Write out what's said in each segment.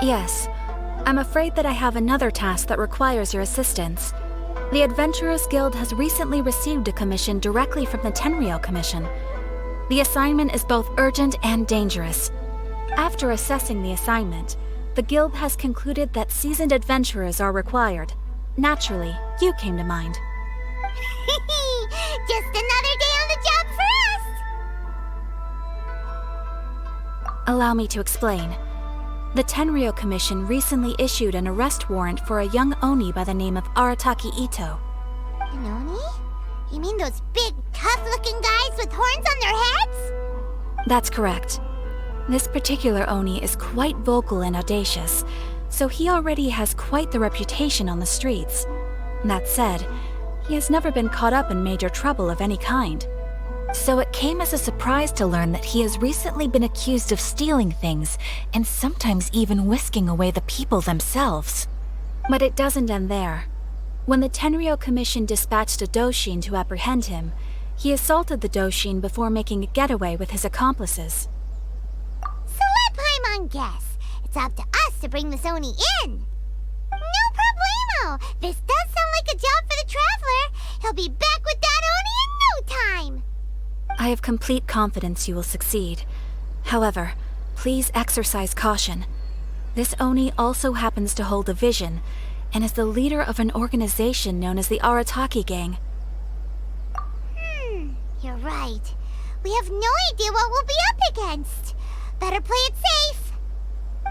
Yes. I'm afraid that I have another task that requires your assistance. The Adventurers Guild has recently received a commission directly from the Tenryou Commission. The assignment is both urgent and dangerous. After assessing the assignment, the Guild has concluded that seasoned adventurers are required. Naturally, you came to mind. Just another day on the job for us! Allow me to explain. The Tenryou Commission recently issued an arrest warrant for a young Oni by the name of Arataki Itto. An Oni? You mean those big, tough-looking guys with horns on their heads? That's correct. This particular Oni is quite vocal and audacious, so he already has quite the reputation on the streets. That said, he has never been caught up in major trouble of any kind. So it came as a surprise to learn that he has recently been accused of stealing things, and sometimes even whisking away the people themselves. But it doesn't end there. When the Tenryou Commission dispatched a Doshin to apprehend him, he assaulted the Doshin before making a getaway with his accomplices. So let Paimon guess. It's up to us to bring this Oni in. No problemo! This does sound like a job for the Traveler. He'll be back with that Oni in no time! I have complete confidence you will succeed. However, please exercise caution. This Oni also happens to hold a vision, and is the leader of an organization known as the Arataki Gang. You're right. We have no idea what we'll be up against. Better play it safe.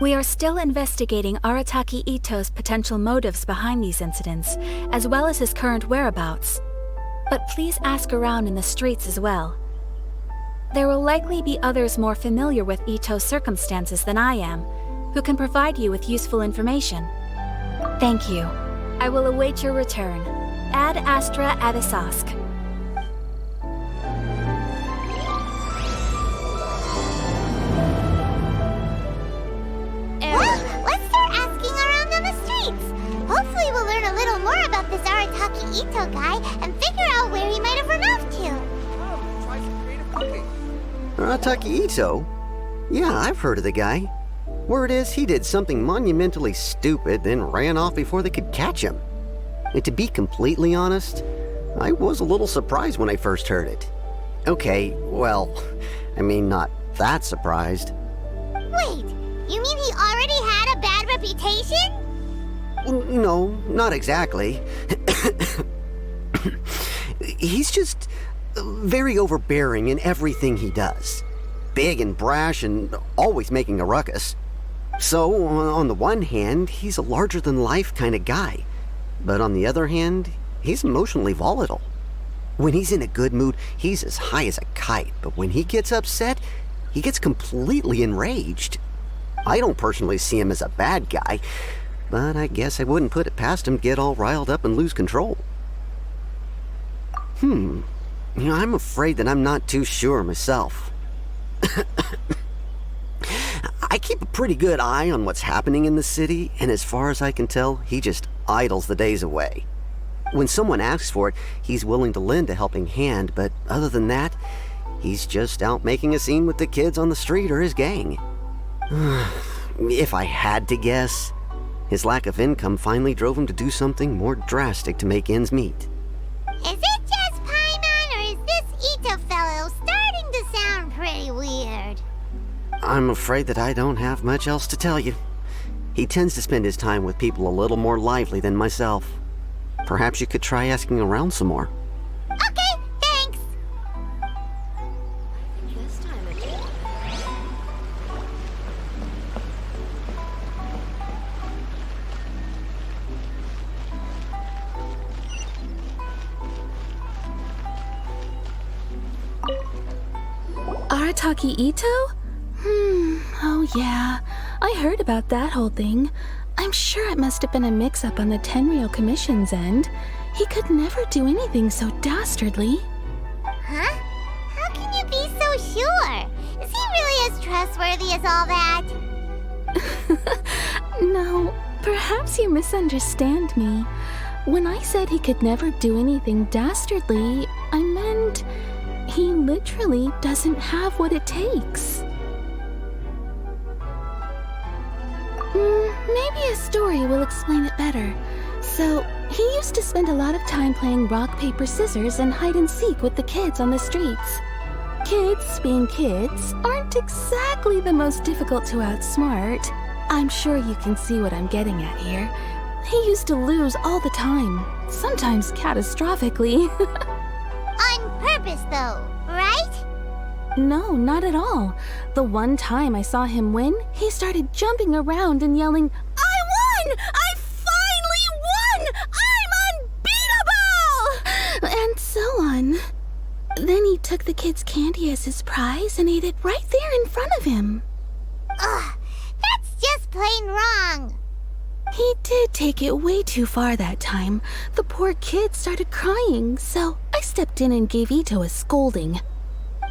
We are still investigating Arataki Itto's potential motives behind these incidents, as well as his current whereabouts. But please ask around in the streets as well. There will likely be others more familiar with Itto's circumstances than I am, who can provide you with useful information. Thank you. I will await your return. Ad Astra Avisask. Let's start asking around on the streets. Hopefully we'll learn a little more about this Arataki Itto guy and figure out where he might have run off to. Try some creative cooking. Arataki Itto? Yeah, I've heard of the guy. Word is he did something monumentally stupid, then ran off before they could catch him. And to be completely honest, I was a little surprised when I first heard it. Okay, well, I mean, not that surprised. Wait, you mean he already had a bad reputation? No, not exactly. He's just very overbearing in everything he does. Big and brash and always making a ruckus. So, on the one hand, he's a larger-than-life kind of guy. But on the other hand, he's emotionally volatile. When he's in a good mood, he's as high as a kite. But when he gets upset, he gets completely enraged. I don't personally see him as a bad guy, but I guess I wouldn't put it past him to get all riled up and lose control. I'm afraid that I'm not too sure myself. I keep a pretty good eye on what's happening in the city, and as far as I can tell, he just idles the days away. When someone asks for it, he's willing to lend a helping hand, but other than that, he's just out making a scene with the kids on the street or his gang. If I had to guess, his lack of income finally drove him to do something more drastic to make ends meet. Is it just Paimon, or is this Itto fellow starting to sound pretty weird? I'm afraid that I don't have much else to tell you. He tends to spend his time with people a little more lively than myself. Perhaps you could try asking around some more. Okay, thanks. Arataki Itto? Oh yeah. I heard about that whole thing. I'm sure it must have been a mix-up on the Tenryou Commission's end. He could never do anything so dastardly. Huh? How can you be so sure? Is he really as trustworthy as all that? No, perhaps you misunderstand me. When I said he could never do anything dastardly, I meant he literally doesn't have what it takes. Maybe a story will explain it better. So, he used to spend a lot of time playing rock, paper, scissors and hide and seek with the kids on the streets. Kids, being kids, aren't exactly the most difficult to outsmart. I'm sure you can see what I'm getting at here. He used to lose all the time, sometimes catastrophically. On purpose, though, right? No, not at all. The one time I saw him win, he started jumping around and yelling, "I won! I finally won! I'm unbeatable!" And so on. Then he took the kid's candy as his prize and ate it right there in front of him. Ugh, that's just plain wrong. He did take it way too far that time. The poor kid started crying, so I stepped in and gave Itto a scolding.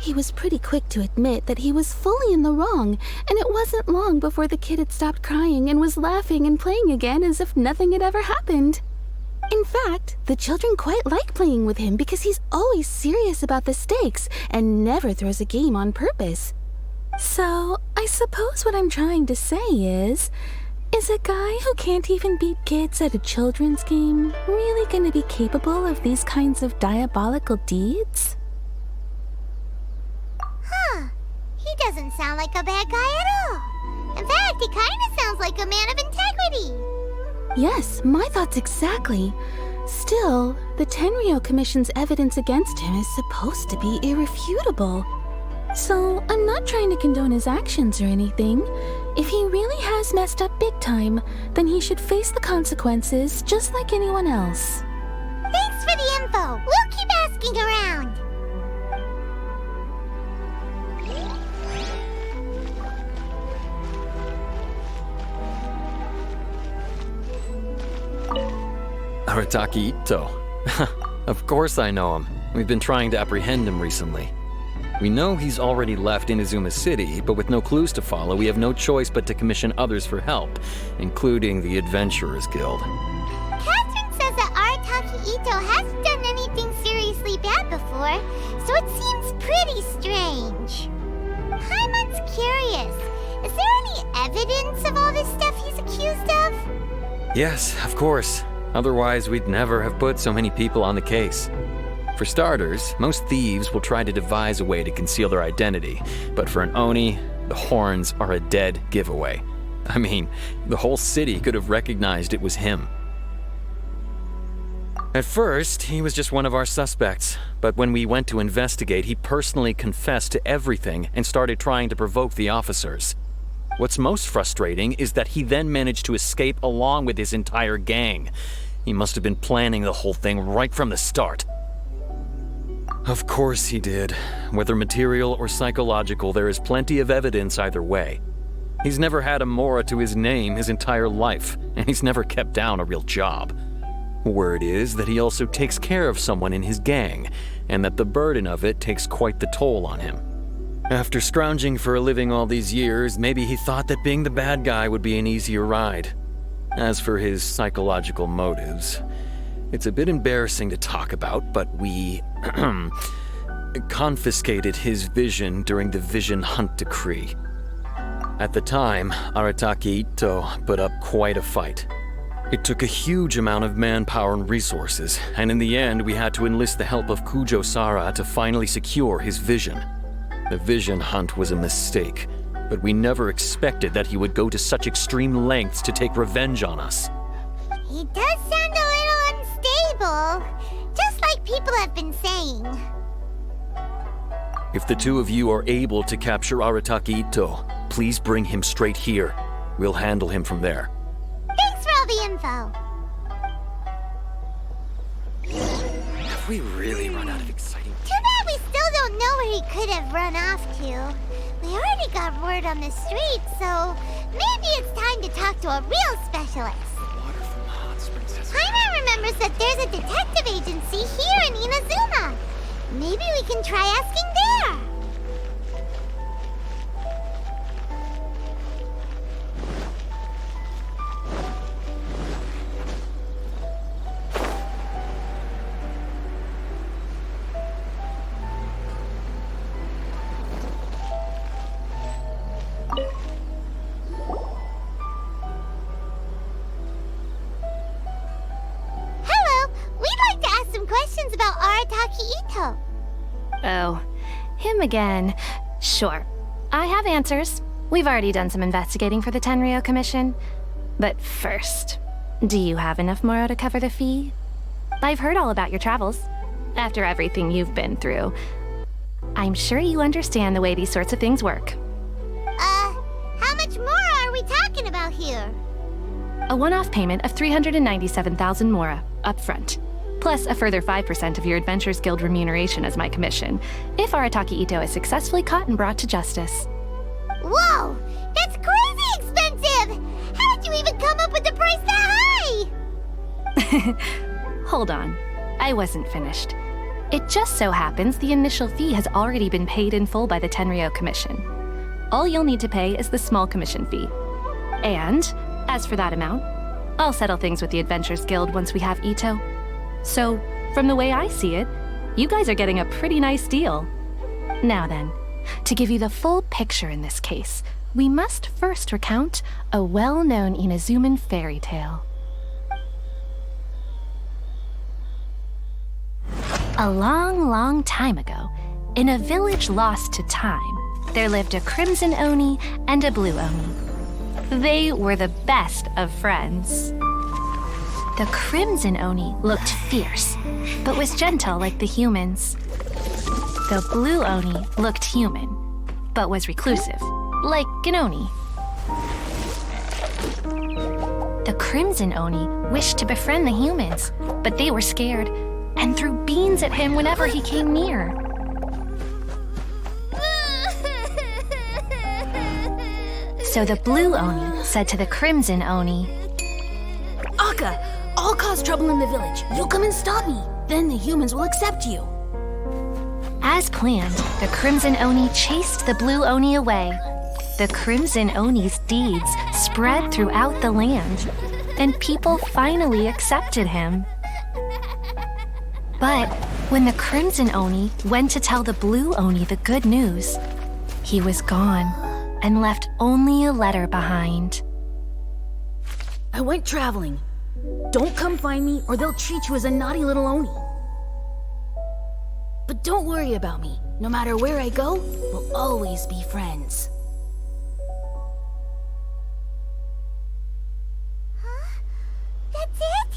He was pretty quick to admit that he was fully in the wrong, and it wasn't long before the kid had stopped crying and was laughing and playing again as if nothing had ever happened. In fact, the children quite like playing with him because he's always serious about the stakes and never throws a game on purpose. So, I suppose what I'm trying to say is a guy who can't even beat kids at a children's game really gonna be capable of these kinds of diabolical deeds? Huh. He doesn't sound like a bad guy at all. In fact, he kind of sounds like a man of integrity. Yes, my thoughts exactly. Still, the Tenryou Commission's evidence against him is supposed to be irrefutable. So, I'm not trying to condone his actions or anything. If he really has messed up big time, then he should face the consequences just like anyone else. Thanks for the info. We'll keep asking around. Arataki Itto. Of course I know him. We've been trying to apprehend him recently. We know he's already left Inazuma City, but with no clues to follow, we have no choice but to commission others for help, including the Adventurers Guild. Catherine says that Arataki Itto hasn't done anything seriously bad before, so it seems pretty strange. Paimon's curious. Is there any evidence of all this stuff he's accused of? Yes, of course. Otherwise, we'd never have put so many people on the case. For starters, most thieves will try to devise a way to conceal their identity, but for an Oni, the horns are a dead giveaway. I mean, the whole city could have recognized it was him. At first, he was just one of our suspects, but when we went to investigate, he personally confessed to everything and started trying to provoke the officers. What's most frustrating is that he then managed to escape along with his entire gang. He must have been planning the whole thing right from the start. Of course he did. Whether material or psychological, there is plenty of evidence either way. He's never had a Mora to his name his entire life, and he's never kept down a real job. Word is that he also takes care of someone in his gang, and that the burden of it takes quite the toll on him. After scrounging for a living all these years, maybe he thought that being the bad guy would be an easier ride. As for his psychological motives, it's a bit embarrassing to talk about, but we confiscated his vision during the Vision Hunt Decree. At the time, Arataki Itto put up quite a fight. It took a huge amount of manpower and resources, and in the end we had to enlist the help of Kujo Sara to finally secure his vision. The Vision Hunt was a mistake, but we never expected that he would go to such extreme lengths to take revenge on us. He does sound a little unstable, just like people have been saying. If the two of you are able to capture Arataki Itto, please bring him straight here. We'll handle him from there. Thanks for all the info. Have we really run out of exciting... Too bad we still don't don't know where he could have run off to. We already got word on the street, so maybe it's time to talk to a real specialist. Water from hot springs has... Paimon remembers that there's a detective agency here in Inazuma. Maybe we can try asking there. Hello, we'd like to ask some questions about Arataki Itto. Oh, him again. Sure. I have answers. We've already done some investigating for the Tenryou Commission. But first, do you have enough Moro to cover the fee? I've heard all about your travels. After everything you've been through, I'm sure you understand the way these sorts of things work. How much more are we talking about here? A one-off payment of 397,000 Mora, up front. Plus a further 5% of your Adventures Guild remuneration as my commission, if Arataki Itto is successfully caught and brought to justice. Whoa! That's crazy expensive! How did you even come up with the price that high? Hold on. I wasn't finished. It just so happens the initial fee has already been paid in full by the Tenryou Commission. All you'll need to pay is the small commission fee. And, as for that amount, I'll settle things with the Adventures Guild once we have Itto. So, from the way I see it, you guys are getting a pretty nice deal. Now then, to give you the full picture in this case, we must first recount a well-known Inazuman fairy tale. A long, long time ago, in a village lost to time, there lived a crimson Oni and a blue Oni. They were the best of friends. The crimson Oni looked fierce, but was gentle like the humans. The blue Oni looked human, but was reclusive, like an Oni. The crimson Oni wished to befriend the humans, but they were scared and threw beans at him whenever he came near. So the blue Oni said to the crimson Oni, Akka, I'll cause trouble in the village. You come and stop me. Then the humans will accept you. As planned, the crimson Oni chased the blue Oni away. The crimson Oni's deeds spread throughout the land, and people finally accepted him. But when the crimson Oni went to tell the blue Oni the good news, he was gone and left only a letter behind. I went traveling. Don't come find me or they'll treat you as a naughty little Oni. But don't worry about me. No matter where I go, we'll always be friends. Huh? That's it?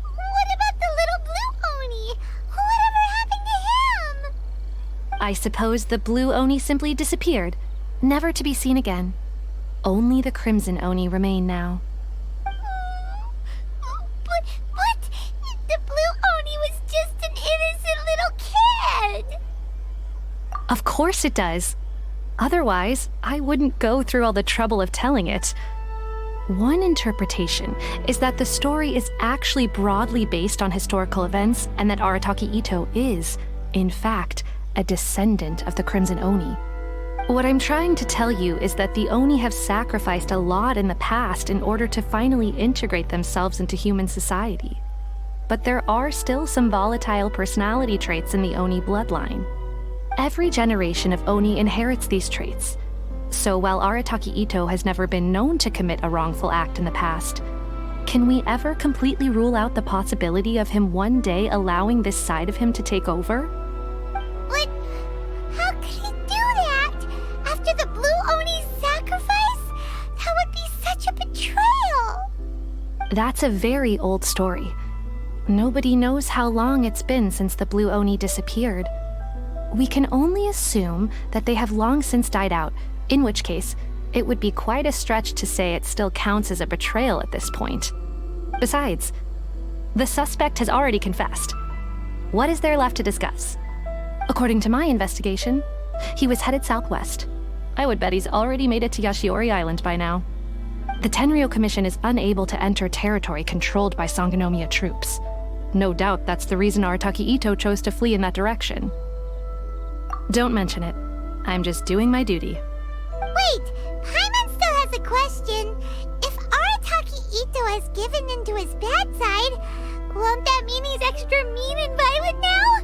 What about the little blue Oni? Whatever happened to him? I suppose the blue Oni simply disappeared, never to be seen again. Only the crimson Oni remain now. But the blue Oni was just an innocent little kid. Of course it does. Otherwise, I wouldn't go through all the trouble of telling it. One interpretation is that the story is actually broadly based on historical events and that Arataki Itto is, in fact, a descendant of the Crimson Oni. What I'm trying to tell you is that the Oni have sacrificed a lot in the past in order to finally integrate themselves into human society. But there are still some volatile personality traits in the Oni bloodline. Every generation of Oni inherits these traits. So while Arataki Itto has never been known to commit a wrongful act in the past, can we ever completely rule out the possibility of him one day allowing this side of him to take over? But how could he do that? After the blue Oni's sacrifice? That would be such a betrayal. That's a very old story. Nobody knows how long it's been since the blue Oni disappeared. We can only assume that they have long since died out, in which case, it would be quite a stretch to say it still counts as a betrayal at this point. Besides, the suspect has already confessed. What is there left to discuss? According to my investigation, he was headed southwest. I would bet he's already made it to Yashiori Island by now. The Tenryou Commission is unable to enter territory controlled by Sangonomiya troops. No doubt that's the reason Arataki Itto chose to flee in that direction. Don't mention it. I'm just doing my duty. Wait, Paimon still has a question. If Arataki Itto has given in to his bad side, won't that mean he's extra mean and violent now?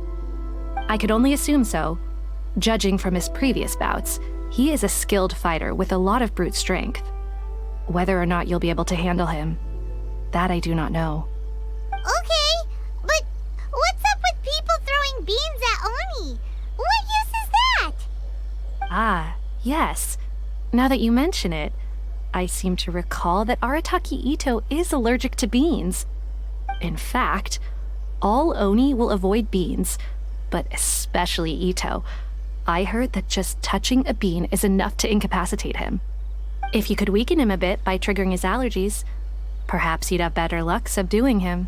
I could only assume so. Judging from his previous bouts, he is a skilled fighter with a lot of brute strength. Whether or not you'll be able to handle him, that I do not know. Okay, but what's up with people throwing beans at Oni? What use is that? Ah, yes. Now that you mention it, I seem to recall that Arataki Itto is allergic to beans. In fact, all Oni will avoid beans, but especially Itto. I heard that just touching a bean is enough to incapacitate him. If you could weaken him a bit by triggering his allergies, perhaps you'd have better luck subduing him.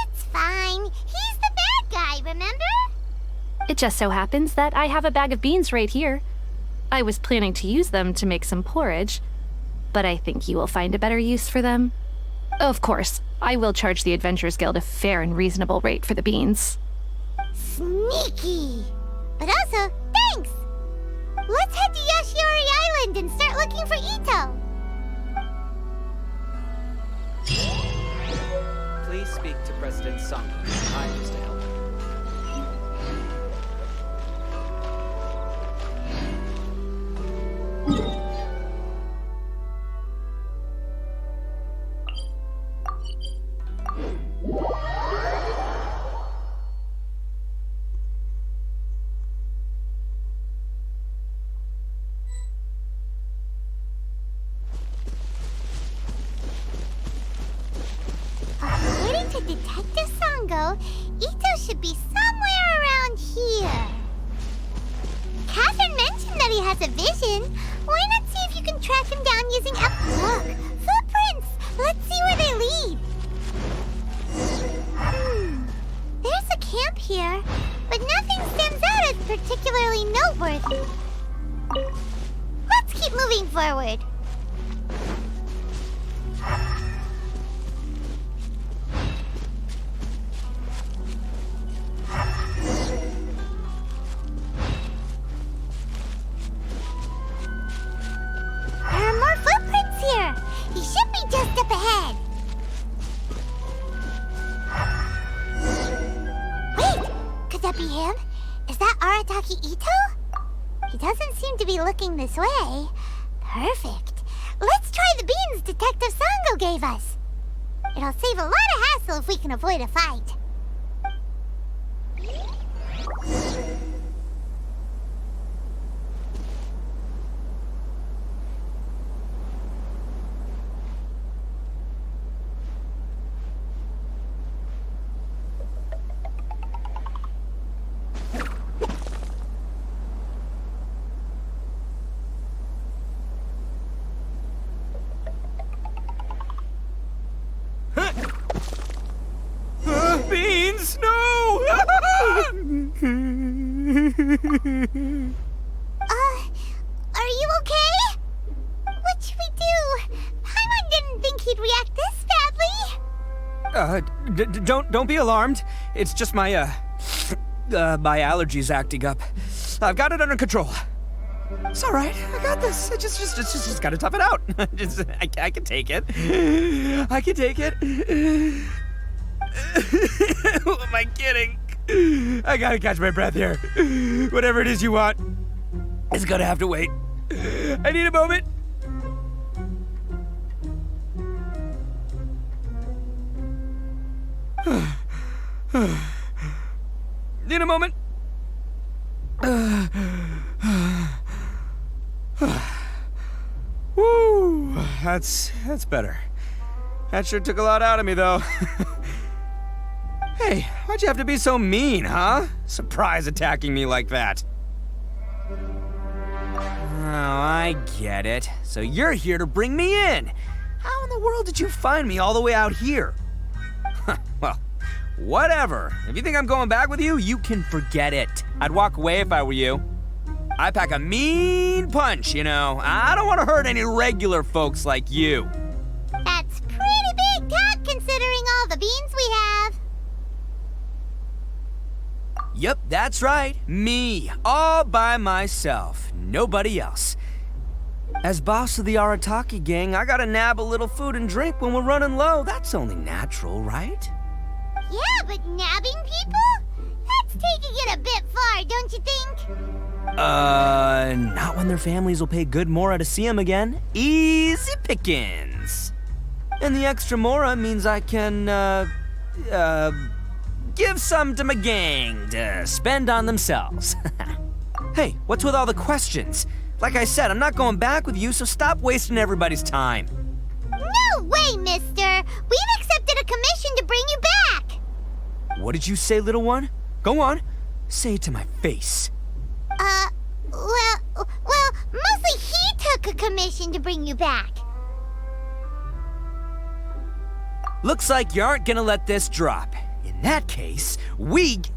It's fine. He's the bad guy, remember? It just so happens that I have a bag of beans right here. I was planning to use them to make some porridge, but I think you will find a better use for them. Of course, I will charge the Adventurers Guild a fair and reasonable rate for the beans. Sneaky! But also, thanks! Let's head to Yashiori Island and start looking for Itto! Please speak to President Sango. I am to help. According to Detective Sango, Itto should be somewhere around here. Catherine mentioned that he has a vision. Why not see if you can track him down using Look! Footprints! Let's see where they lead. There's a camp here, but nothing stands out as particularly noteworthy. Let's keep moving forward. There are more footprints here. He should be just up ahead. Wait, could that be him? Is that Arataki Itto? He doesn't seem to be looking this way. Perfect. Let's try the beans Detective Sango gave us. It'll save a lot of hassle if we can avoid a fight. Beans! No! Are you okay? What should we do? Paimon didn't think he'd react this badly. Don't be alarmed. It's just my my allergies acting up. I've got it under control. It's all right. I got this. I just gotta tough it out. I can take it. I can take it. Who am I kidding? I gotta catch my breath here. Whatever it is you want, it's gonna have to wait. I need a moment. Need a moment. Woo, that's better. That sure took a lot out of me, though. Hey, why'd you have to be so mean, huh? Surprise attacking me like that. Oh, I get it. So you're here to bring me in. How in the world did you find me all the way out here? Well, Whatever. If you think I'm going back with you, you can forget it. I'd walk away if I were you. I pack a mean punch, you know. I don't want to hurt any regular folks like you. That's pretty big talk considering all the beans we have. Yep, that's right. Me. All by myself. Nobody else. As boss of the Arataki gang, I gotta nab a little food and drink when we're running low. That's only natural, right? Yeah, but nabbing people? That's taking it a bit far, don't you think? Not when their families will pay good mora to see them again. Easy pickings. And the extra mora means I can, give some to my gang to spend on themselves. Hey, what's with all the questions? Like I said, I'm not going back with you, so stop wasting everybody's time. No way, mister! We've accepted a commission to bring you back! What did you say, little one? Go on. Say it to my face. Well, mostly he took a commission to bring you back. Looks like you aren't gonna let this drop. In that case, Uncle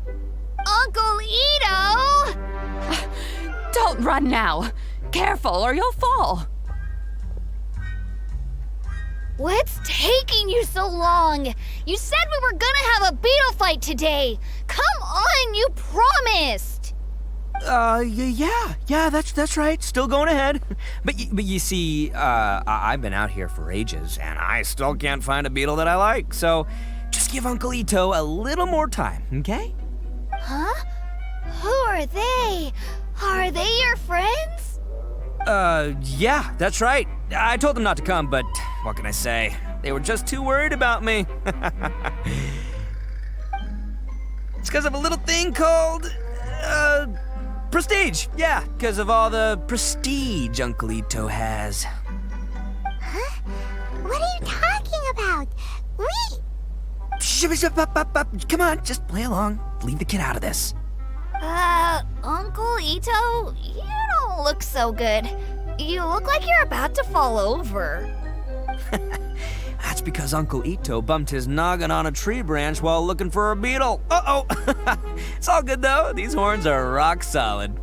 Itto! Don't run now. Careful or you'll fall. What's taking you so long? You said we were gonna have a beetle fight today. Come on, you promised. Yeah, that's right. Still going ahead. But you see, I've been out here for ages, and I still can't find a beetle that I like. So, just give Uncle Itto a little more time, okay? Huh? Who are they? Are they your friends? Yeah, that's right. I told them not to come, but what can I say? They were just too worried about me. It's because of a little thing called, prestige. Yeah, because of all the prestige Uncle Itto has. Huh? What are you talking about? Come on, just play along. Leave the kid out of this. Uncle Itto, you don't look so good. You look like you're about to fall over. That's because Uncle Itto bumped his noggin on a tree branch while looking for a beetle. Uh-oh! It's all good, though. These horns are rock solid.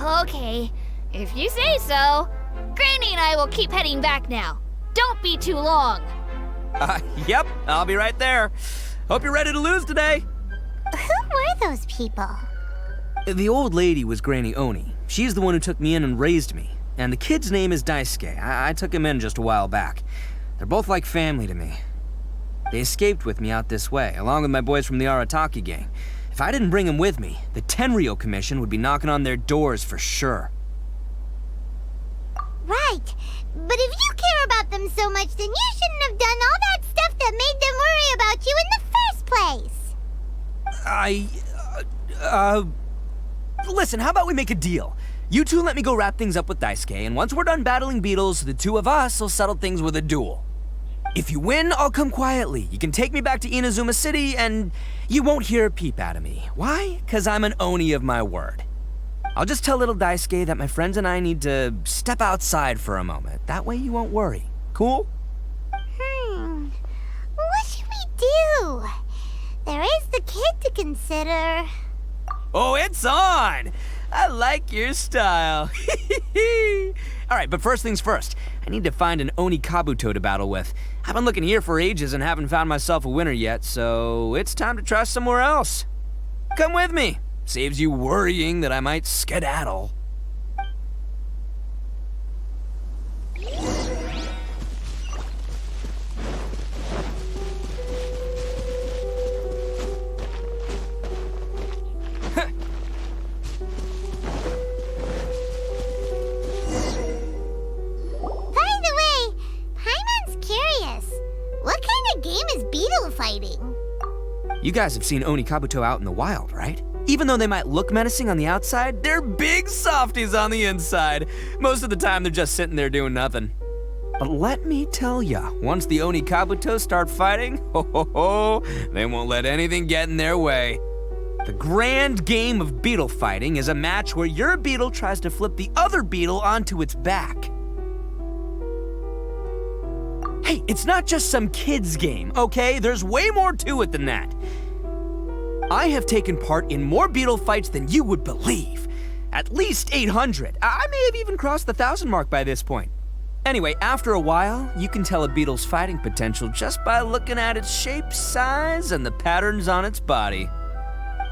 Okay, if you say so. Granny and I will keep heading back now. Don't be too long. Yep, I'll be right there. Hope you're ready to lose today. Who were those people? The old lady was Granny Oni. She's the one who took me in and raised me. And the kid's name is Daisuke. I took him in just a while back. They're both like family to me. They escaped with me out this way, along with my boys from the Arataki gang. If I didn't bring them with me, the Tenryou Commission would be knocking on their doors for sure. Right. But if you care about them so much, then you shouldn't have done all that stuff that made them worry about you in the first place. Listen, how about we make a deal? You two let me go wrap things up with Daisuke, and once we're done battling beetles, the two of us will settle things with a duel. If you win, I'll come quietly. You can take me back to Inazuma City, and you won't hear a peep out of me. Why? 'Cause I'm an Oni of my word. I'll just tell little Daisuke that my friends and I need to step outside for a moment. That way you won't worry. Cool? What should we do? There is the kid to consider. Oh, it's on! I like your style. All right, but first things first. I need to find an Oni Kabuto to battle with. I've been looking here for ages and haven't found myself a winner yet, so it's time to try somewhere else. Come with me. Saves you worrying that I might skedaddle. Fighting. You guys have seen Oni Kabuto out in the wild, right? Even though they might look menacing on the outside, they're big softies on the inside. Most of the time, they're just sitting there doing nothing. But let me tell ya, once the Oni Kabuto start fighting, they won't let anything get in their way. The grand game of beetle fighting is a match where your beetle tries to flip the other beetle onto its back. Hey, it's not just some kid's game, okay? There's way more to it than that. I have taken part in more beetle fights than you would believe. At least 800. I may have even crossed the 1,000 mark by this point. Anyway, after a while, you can tell a beetle's fighting potential just by looking at its shape, size, and the patterns on its body.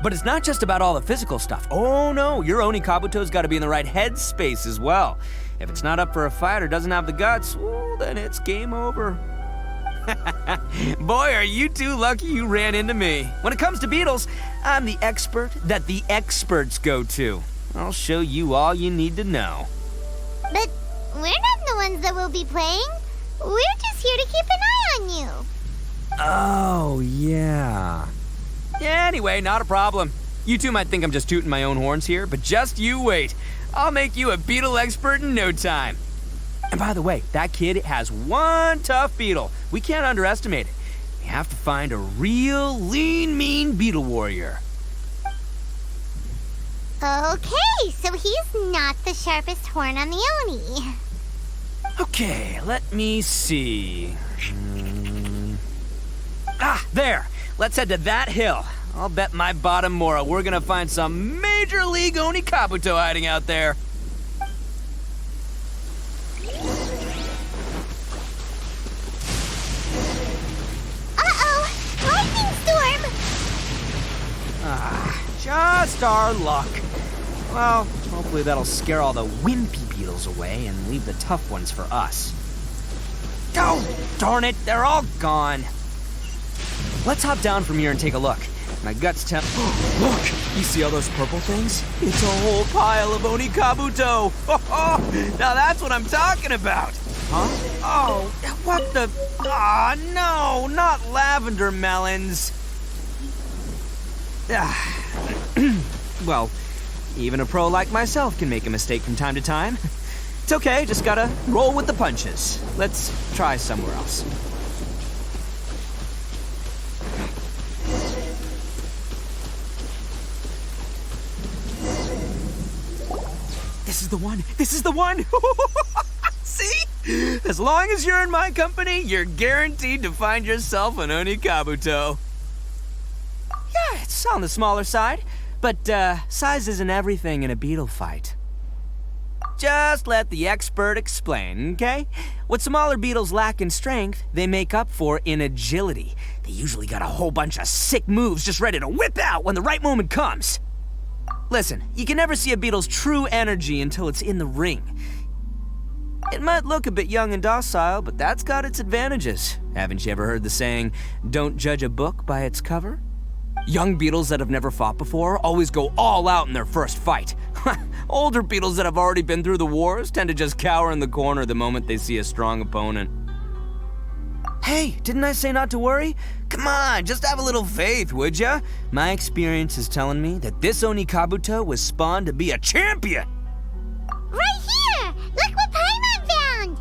But it's not just about all the physical stuff. Oh no, your Oni Kabuto's gotta be in the right headspace as well. If it's not up for a fight or doesn't have the guts, well, then it's game over. Boy, are you two lucky you ran into me. When it comes to beetles, I'm the expert that the experts go to. I'll show you all you need to know. But we're not the ones that will be playing. We're just here to keep an eye on you. Oh, yeah. Anyway, not a problem. You two might think I'm just tooting my own horns here, but just you wait. I'll make you a beetle expert in no time. And by the way, that kid has one tough beetle. We can't underestimate it. We have to find a real lean, mean beetle warrior. Okay, so he's not the sharpest horn on the Oni. Okay, let me see. There. Let's head to that hill. I'll bet my bottom Mora we're gonna find some major league Oni Kabuto hiding out there. Uh-oh! Lightning storm! Just our luck. Well, hopefully that'll scare all the wimpy beetles away and leave the tough ones for us. Oh, darn it, they're all gone. Let's hop down from here and take a look. My guts tell— Look! You see all those purple things? It's a whole pile of Oni Kabuto! Now that's what I'm talking about! Huh? Oh, what the— no, not lavender melons! Well, even a pro like myself can make a mistake from time to time. It's okay, just gotta roll with the punches. Let's try somewhere else. This is the one! This is the one! See? As long as you're in my company, you're guaranteed to find yourself an Oni Kabuto. Yeah, it's on the smaller side, but size isn't everything in a beetle fight. Just let the expert explain, okay? What smaller beetles lack in strength, they make up for in agility. They usually got a whole bunch of sick moves just ready to whip out when the right moment comes. Listen, you can never see a beetle's true energy until it's in the ring. It might look a bit young and docile, but that's got its advantages. Haven't you ever heard the saying, don't judge a book by its cover? Young beetles that have never fought before always go all out in their first fight. Older beetles that have already been through the wars tend to just cower in the corner the moment they see a strong opponent. Hey, didn't I say not to worry? Come on, just have a little faith, would ya? My experience is telling me that this Oni Kabuto was spawned to be a champion. Right here! Look what Paimon found!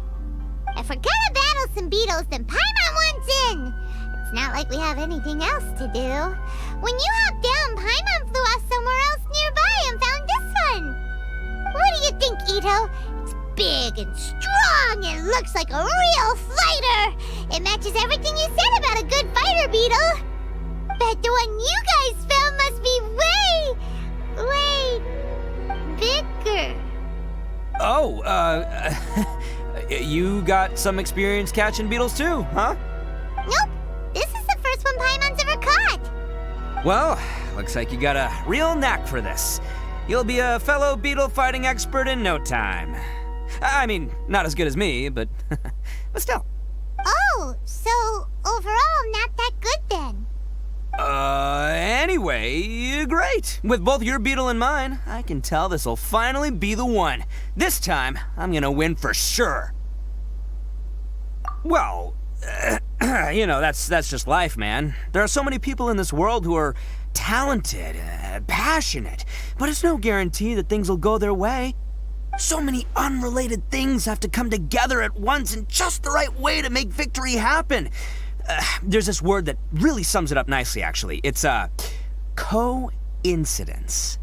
If we're gonna battle some beetles, then Paimon wants in! It's not like we have anything else to do. When you hopped down, Paimon flew off somewhere else nearby and found this one. What do you think, Itto? It's big and strong and looks like a real fighter! It matches everything you said about a good fighter beetle! Bet the one you guys found must be way bigger. Oh, you got some experience catching beetles too, huh? Nope. This is the first one Paimon's ever caught. Well, looks like you got a real knack for this. You'll be a fellow beetle fighting expert in no time. I mean, not as good as me, but but still. Oh, so overall not that good then. Anyway, great. With both your beetle and mine, I can tell this'll finally be the one. This time, I'm gonna win for sure. Well, you know, that's just life, man. There are so many people in this world who are talented, passionate, but it's no guarantee that things will go their way. So many unrelated things have to come together at once in just the right way to make victory happen. There's this word that really sums it up nicely, actually. It's, coincidence.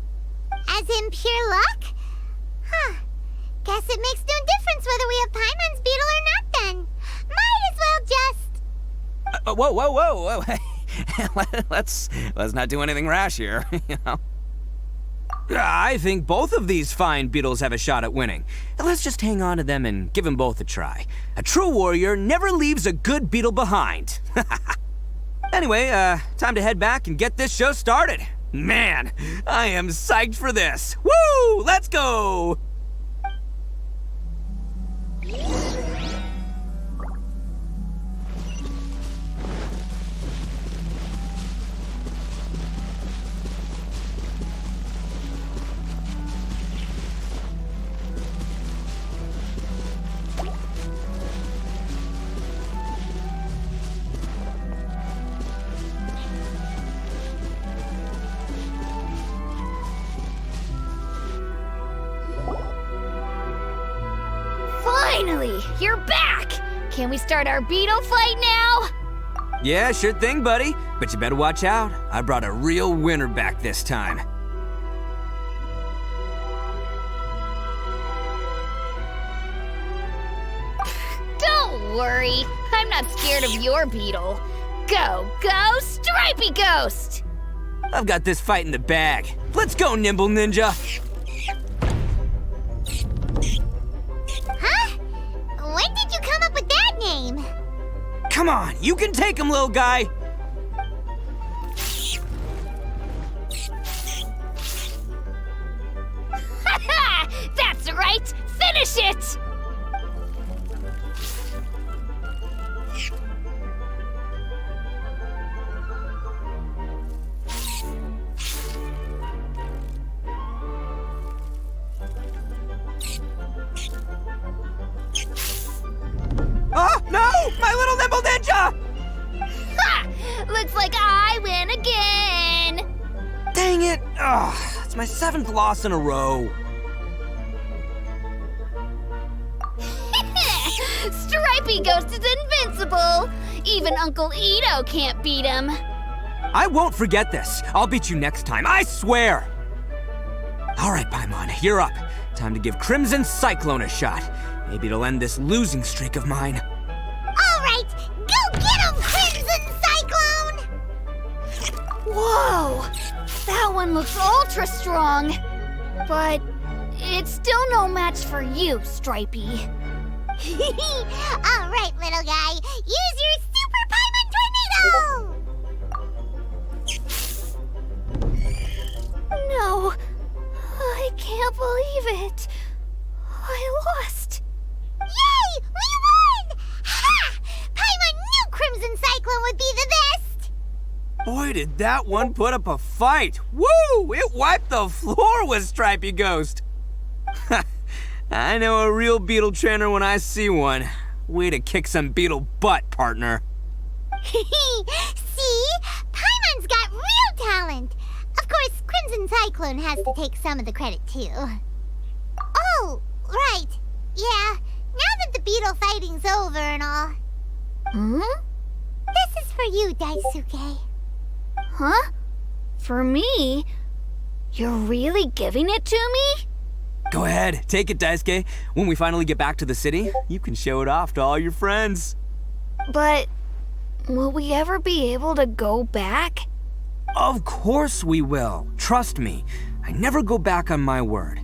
As in pure luck? Huh. Guess it makes no difference whether we have Paimon's beetle or not then. Might as well just... Whoa. let's not do anything rash here, you know? I think both of these fine beetles have a shot at winning. Let's just hang on to them and give them both a try. A true warrior never leaves a good beetle behind. Anyway, time to head back and get this show started. Man, I am psyched for this. Woo! Let's go! Finally, you're back! Can we start our beetle fight now? Yeah, sure thing, buddy. But you better watch out. I brought a real winner back this time. Don't worry, I'm not scared of your beetle. Go, Stripey Ghost! I've got this fight in the bag. Let's go, Nimble Ninja! Huh? When did you come up with that name? Come on, you can take him, little guy! Ha! That's right! Finish it! Oh, no! My little Nimble Ninja! Ha! Looks like I win again! Dang it! Ugh, it's my 7th loss in a row. Stripey Ghost is invincible! Even Uncle Itto can't beat him. I won't forget this. I'll beat you next time, I swear! Alright, Paimon, you're up. Time to give Crimson Cyclone a shot. Maybe it'll end this losing streak of mine. All right, go get him, Crimson Cyclone! Whoa! That one looks ultra strong. But it's still no match for you, Stripey. All right, little guy, use your Super Paimon Tornado! No, I can't believe it. I lost. Yay! We won! Ha! Paimon knew Crimson Cyclone would be the best! Boy, did that one put up a fight. Woo! It wiped the floor with Stripey Ghost. I know a real beetle trainer when I see one. Way to kick some beetle butt, partner. See? Paimon's got real talent. Of course, Crimson Cyclone has to take some of the credit, too. Oh, right. Yeah, now that the beetle fighting's over and all. Hmm? This is for you, Daisuke. Huh? For me? You're really giving it to me? Go ahead, take it, Daisuke. When we finally get back to the city, you can show it off to all your friends. But will we ever be able to go back? Of course we will. Trust me. I never go back on my word.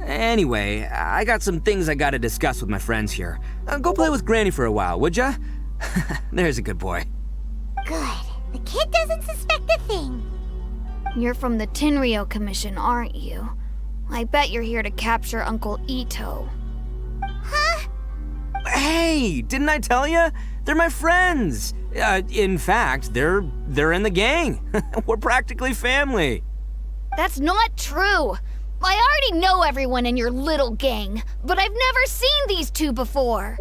Anyway, I got some things I gotta discuss with my friends here. Go play with Granny for a while, would ya? There's a good boy. Good. The kid doesn't suspect a thing. You're from the Tenryo Commission, aren't you? I bet you're here to capture Uncle Itto. Huh? Hey, didn't I tell ya? They're my friends. In fact, they're in the gang. We're practically family. That's not true. I already know everyone in your little gang, but I've never seen these two before.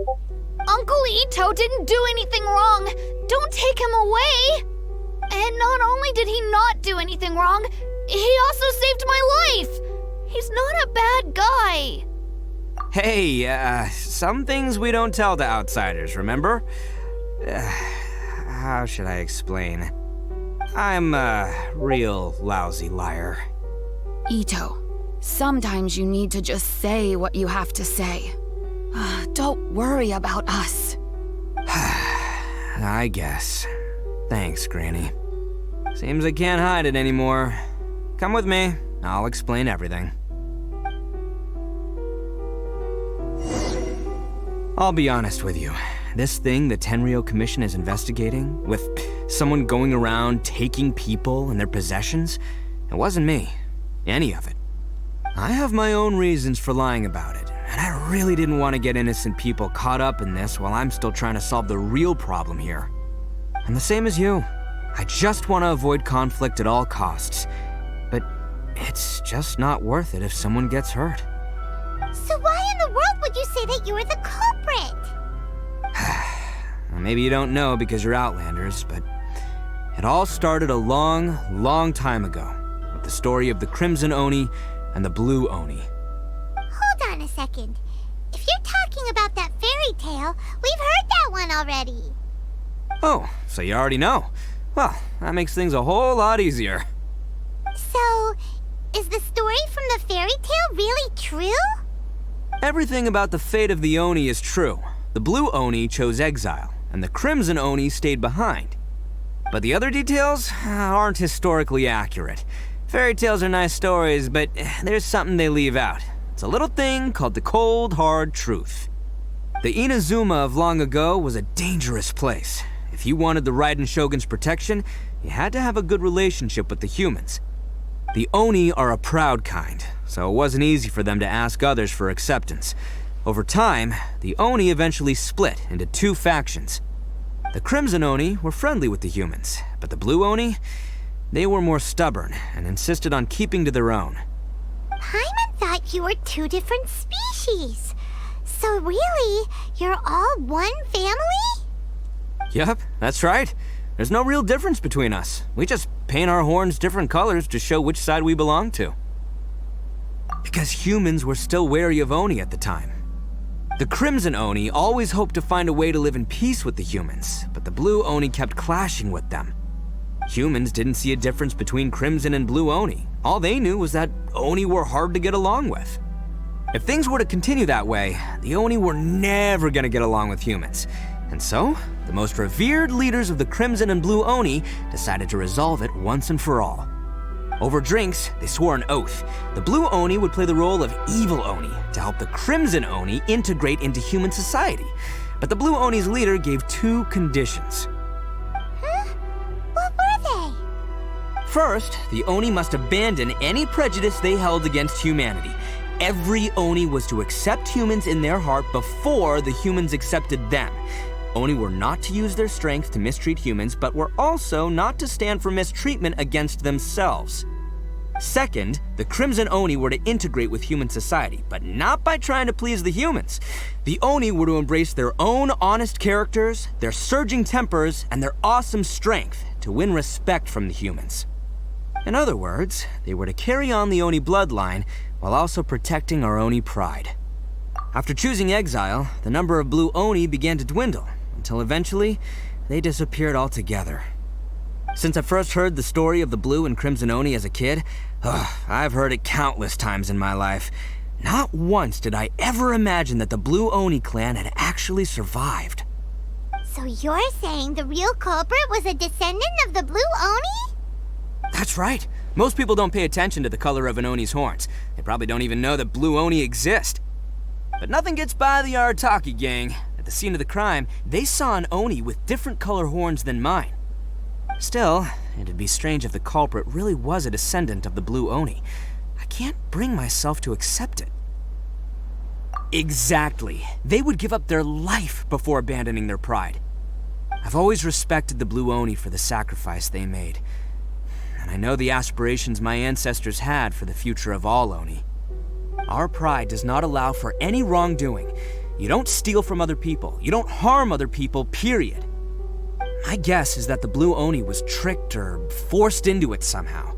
Uncle Itto didn't do anything wrong. Don't take him away. And not only did he not do anything wrong, he also saved my life. He's not a bad guy. Hey, some things we don't tell to outsiders, remember? How should I explain? I'm a real lousy liar. Itto, sometimes you need to just say what you have to say. Don't worry about us. I guess. Thanks, Granny. Seems I can't hide it anymore. Come with me, I'll explain everything. I'll be honest with you. This thing the Tenryou Commission is investigating, with someone going around taking people and their possessions, it wasn't me. Any of it. I have my own reasons for lying about it, and I really didn't want to get innocent people caught up in this while I'm still trying to solve the real problem here. I'm the same as you. I just want to avoid conflict at all costs. But it's just not worth it if someone gets hurt. So why in the world would you say that you were the culprit? Well, maybe you don't know because you're Outlanders, but it all started a long, long time ago with the story of the Crimson Oni and the Blue Oni. Hold on a second. If you're talking about that fairy tale, we've heard that one already. Oh, so you already know. Well, that makes things a whole lot easier. So, is the story from the fairy tale really true? Everything about the fate of the Oni is true. The Blue Oni chose exile, and the Crimson Oni stayed behind. But the other details aren't historically accurate. Fairy tales are nice stories, but there's something they leave out. It's a little thing called the cold, hard truth. The Inazuma of long ago was a dangerous place. If you wanted the Raiden Shogun's protection, you had to have a good relationship with the humans. The Oni are a proud kind, so it wasn't easy for them to ask others for acceptance. Over time, the Oni eventually split into two factions. The Crimson Oni were friendly with the humans, but the Blue Oni, they were more stubborn and insisted on keeping to their own. Paimon thought you were two different species. So really, you're all one family? Yup, that's right. There's no real difference between us. We just paint our horns different colors to show which side we belong to. Because humans were still wary of Oni at the time. The Crimson Oni always hoped to find a way to live in peace with the humans, but the Blue Oni kept clashing with them. Humans didn't see a difference between Crimson and Blue Oni. All they knew was that Oni were hard to get along with. If things were to continue that way, the Oni were never gonna get along with humans. And so, the most revered leaders of the Crimson and Blue Oni decided to resolve it once and for all. Over drinks, they swore an oath. The Blue Oni would play the role of evil Oni to help the Crimson Oni integrate into human society. But the Blue Oni's leader gave two conditions. What were they? First, the Oni must abandon any prejudice they held against humanity. Every Oni was to accept humans in their heart before the humans accepted them. Oni were not to use their strength to mistreat humans, but were also not to stand for mistreatment against themselves. Second, the Crimson Oni were to integrate with human society, but not by trying to please the humans. The Oni were to embrace their own honest characters, their surging tempers, and their awesome strength to win respect from the humans. In other words, they were to carry on the Oni bloodline while also protecting our Oni pride. After choosing exile, the number of Blue Oni began to dwindle, until eventually, they disappeared altogether. Since I first heard the story of the Blue and Crimson Oni as a kid, I've heard it countless times in my life. Not once did I ever imagine that the Blue Oni clan had actually survived. So you're saying the real culprit was a descendant of the Blue Oni? That's right. Most people don't pay attention to the color of an Oni's horns. They probably don't even know that Blue Oni exist. But nothing gets by the Arataki gang. At the scene of the crime, they saw an Oni with different color horns than mine. Still, it'd be strange if the culprit really was a descendant of the Blue Oni. I can't bring myself to accept it. Exactly. They would give up their life before abandoning their pride. I've always respected the Blue Oni for the sacrifice they made. And I know the aspirations my ancestors had for the future of all Oni. Our pride does not allow for any wrongdoing. You don't steal from other people. You don't harm other people, period. My guess is that the Blue Oni was tricked or forced into it somehow.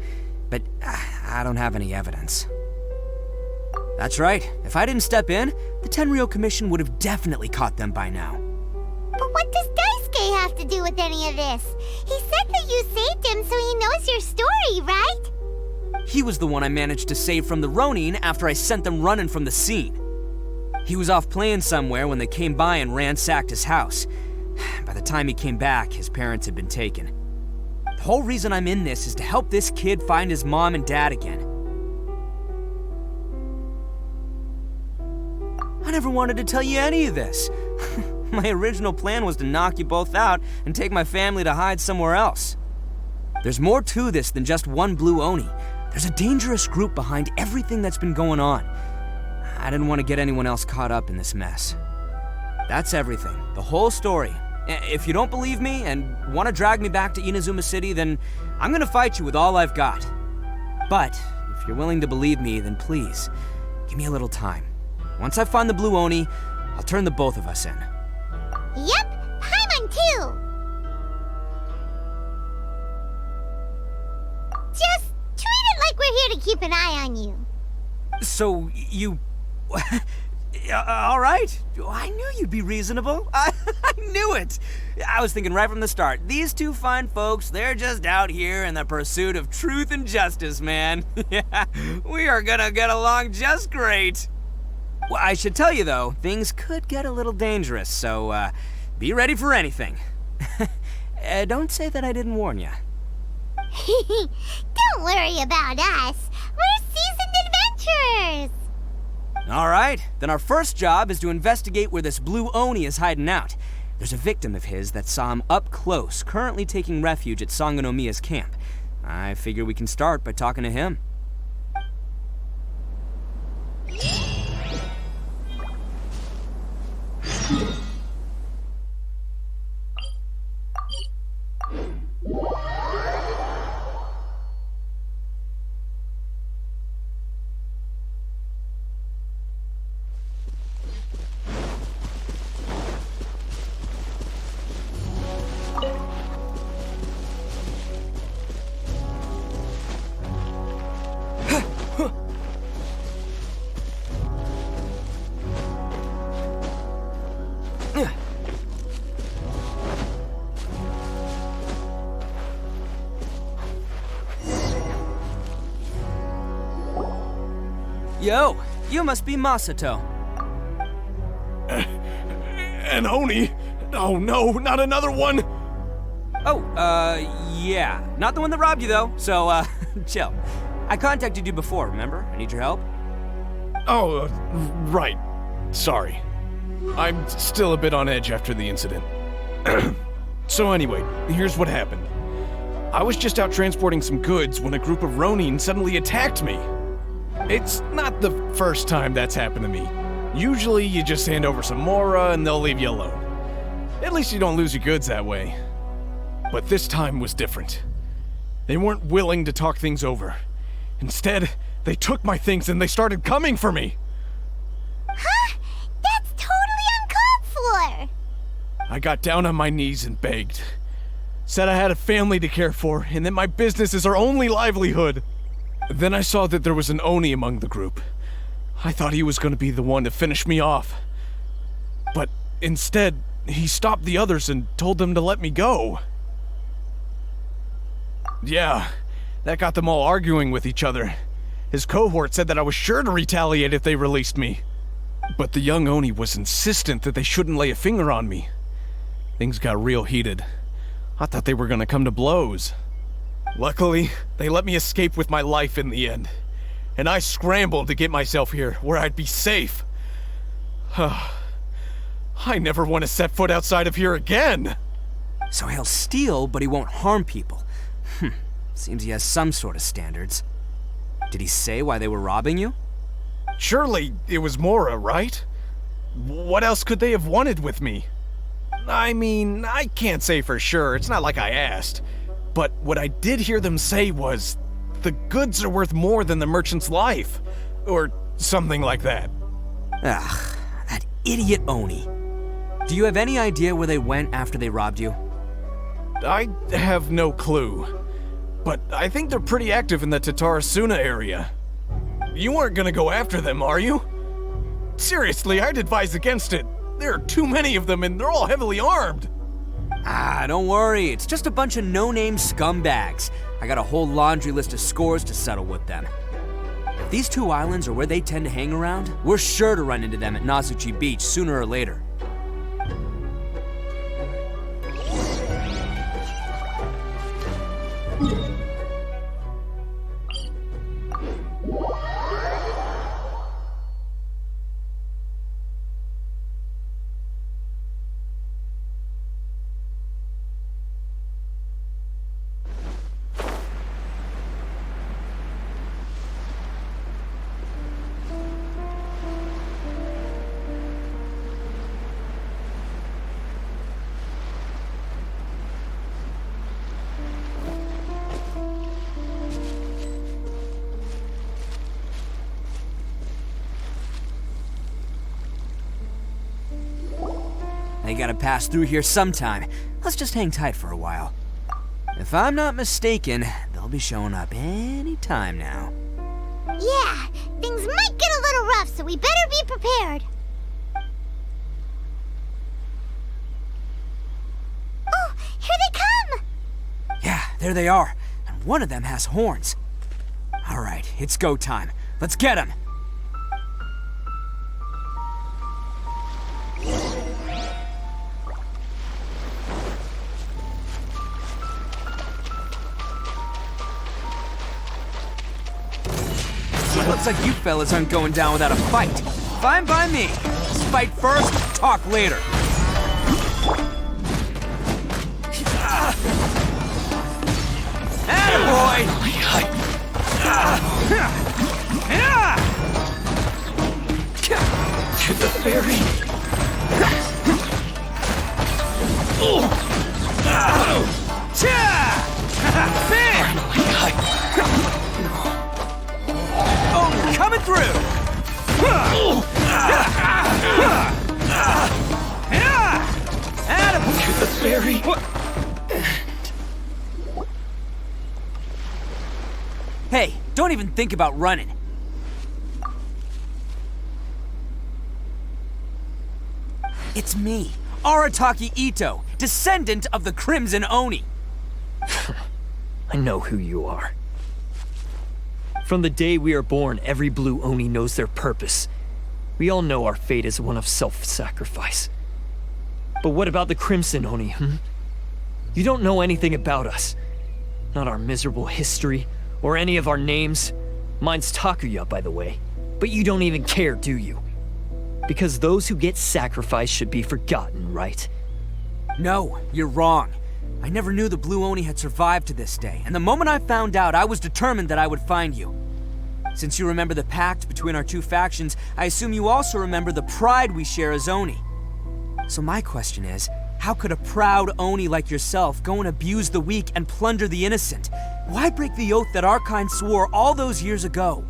But I don't have any evidence. That's right. If I didn't step in, the Tenryou Commission would have definitely caught them by now. But what does Daisuke have to do with any of this? He said that you saved him so he knows your story, right? He was the one I managed to save from the Ronin after I sent them running from the scene. He was off playing somewhere when they came by and ransacked his house. By the time he came back, his parents had been taken. whole reason I'm in this is to help this kid find his mom and dad again. I never wanted to tell you any of this. My original plan was to knock you both out and take my family to hide somewhere else. There's more to this than just one blue Oni. There's a dangerous group behind everything that's been going on. I didn't want to get anyone else caught up in this mess. That's everything, the whole story. If you don't believe me and want to drag me back to Inazuma City, then I'm gonna fight you with all I've got. But if you're willing to believe me, then please, give me a little time. Once I find the blue Oni, I'll turn the both of us in. Yep, Paimon too! Just treat it like we're here to keep an eye on you. So, you... all right. I knew you'd be reasonable. I knew it. I was thinking right from the start, these two fine folks, they're just out here in the pursuit of truth and justice, man. Yeah, we are gonna get along just great. Well, I should tell you, though, things could get a little dangerous, so be ready for anything. Don't say that I didn't warn you. Don't worry about us. We're seasoned adventurers. All right, then our first job is to investigate where this blue Oni is hiding out. There's a victim of his that saw him up close, currently taking refuge at Sangonomiya's camp. I figure we can start by talking to him. Yo, you must be Masato. An Oni? Oh no, not another one! Oh, yeah. Not the one that robbed you, though, so, chill. I contacted you before, remember? I need your help. Oh, right. Sorry. I'm still a bit on edge after the incident. So anyway, here's what happened. I was just out transporting some goods when a group of Ronin suddenly attacked me. It's not the first time that's happened to me. Usually you just hand over some Mora and they'll leave you alone. At least you don't lose your goods that way. But this time was different. They weren't willing to talk things over. Instead, they took my things and they started coming for me. Huh? That's totally uncalled for! I got down on my knees and begged. Said I had a family to care for and that my business is our only livelihood. Then I saw that there was an Oni among the group. I thought he was going to be the one to finish me off. But instead, he stopped the others and told them to let me go. Yeah, that got them all arguing with each other. His cohort said that I was sure to retaliate if they released me. But the young Oni was insistent that they shouldn't lay a finger on me. Things got real heated. I thought they were going to come to blows. Luckily, they let me escape with my life in the end. And I scrambled to get myself here, where I'd be safe. I never want to set foot outside of here again! So he'll steal, but he won't harm people. Seems he has some sort of standards. Did he say why they were robbing you? Surely it was Mora, right? What else could they have wanted with me? I mean, I can't say for sure, it's not like I asked. But what I did hear them say was, the goods are worth more than the merchant's life. Or something like that. Ugh, that idiot Oni. Do you have any idea where they went after they robbed you? I have no clue. But I think they're pretty active in the Tatarasuna area. You aren't gonna go after them, are you? Seriously, I'd advise against it. There are too many of them and they're all heavily armed. Don't worry. It's just a bunch of no-name scumbags. I got a whole laundry list of scores to settle with them. If these two islands are where they tend to hang around, we're sure to run into them at Nazuchi Beach sooner or later. They gotta pass through here sometime. Let's just hang tight for a while. If I'm not mistaken, they'll be showing up any time now. Yeah, things might get a little rough, so we better be prepared. Oh, here they come! Yeah, there they are. And one of them has horns. All right, it's go time. Let's get him! Looks like you fellas aren't going down without a fight. Fine by me. Let's fight first, talk later. Attaboy! To the ferry. Oh, coming through! Attaboy! To the ferry. Hey, don't even think about running. It's me, Arataki Itto, descendant of the Crimson Oni. I know who you are. From the day we are born, every blue Oni knows their purpose. We all know our fate is one of self-sacrifice. But what about the Crimson Oni, You don't know anything about us. Not our miserable history, or any of our names. Mine's Takuya, by the way. But you don't even care, do you? Because those who get sacrificed should be forgotten, right? No, you're wrong. I never knew the Blue Oni had survived to this day, and the moment I found out, I was determined that I would find you. Since you remember the pact between our two factions, I assume you also remember the pride we share as Oni. So my question is, how could a proud Oni like yourself go and abuse the weak and plunder the innocent? Why break the oath that our kind swore all those years ago?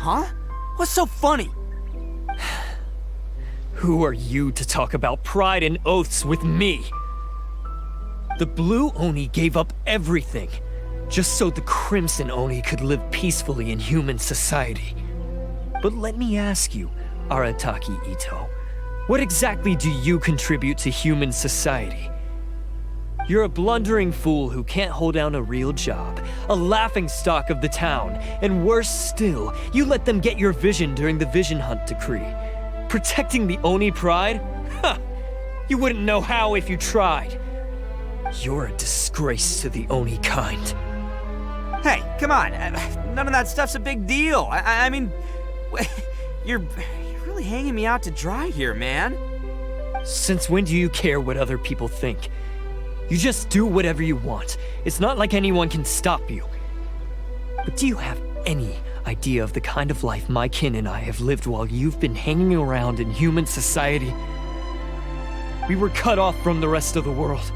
Huh? What's so funny? Who are you to talk about pride and oaths with me? The Blue Oni gave up everything, just so the Crimson Oni could live peacefully in human society. But let me ask you, Arataki Itto, what exactly do you contribute to human society? You're a blundering fool who can't hold down a real job, a laughingstock of the town, and worse still, you let them get your vision during the Vision Hunt decree. Protecting the Oni pride? Ha! You wouldn't know how if you tried. You're a disgrace to the Oni kind. Hey, come on. None of that stuff's a big deal. I mean, you're really hanging me out to dry here, man. Since when do you care what other people think? You just do whatever you want. It's not like anyone can stop you. But do you have any idea of the kind of life my kin and I have lived while you've been hanging around in human society? We were cut off from the rest of the world.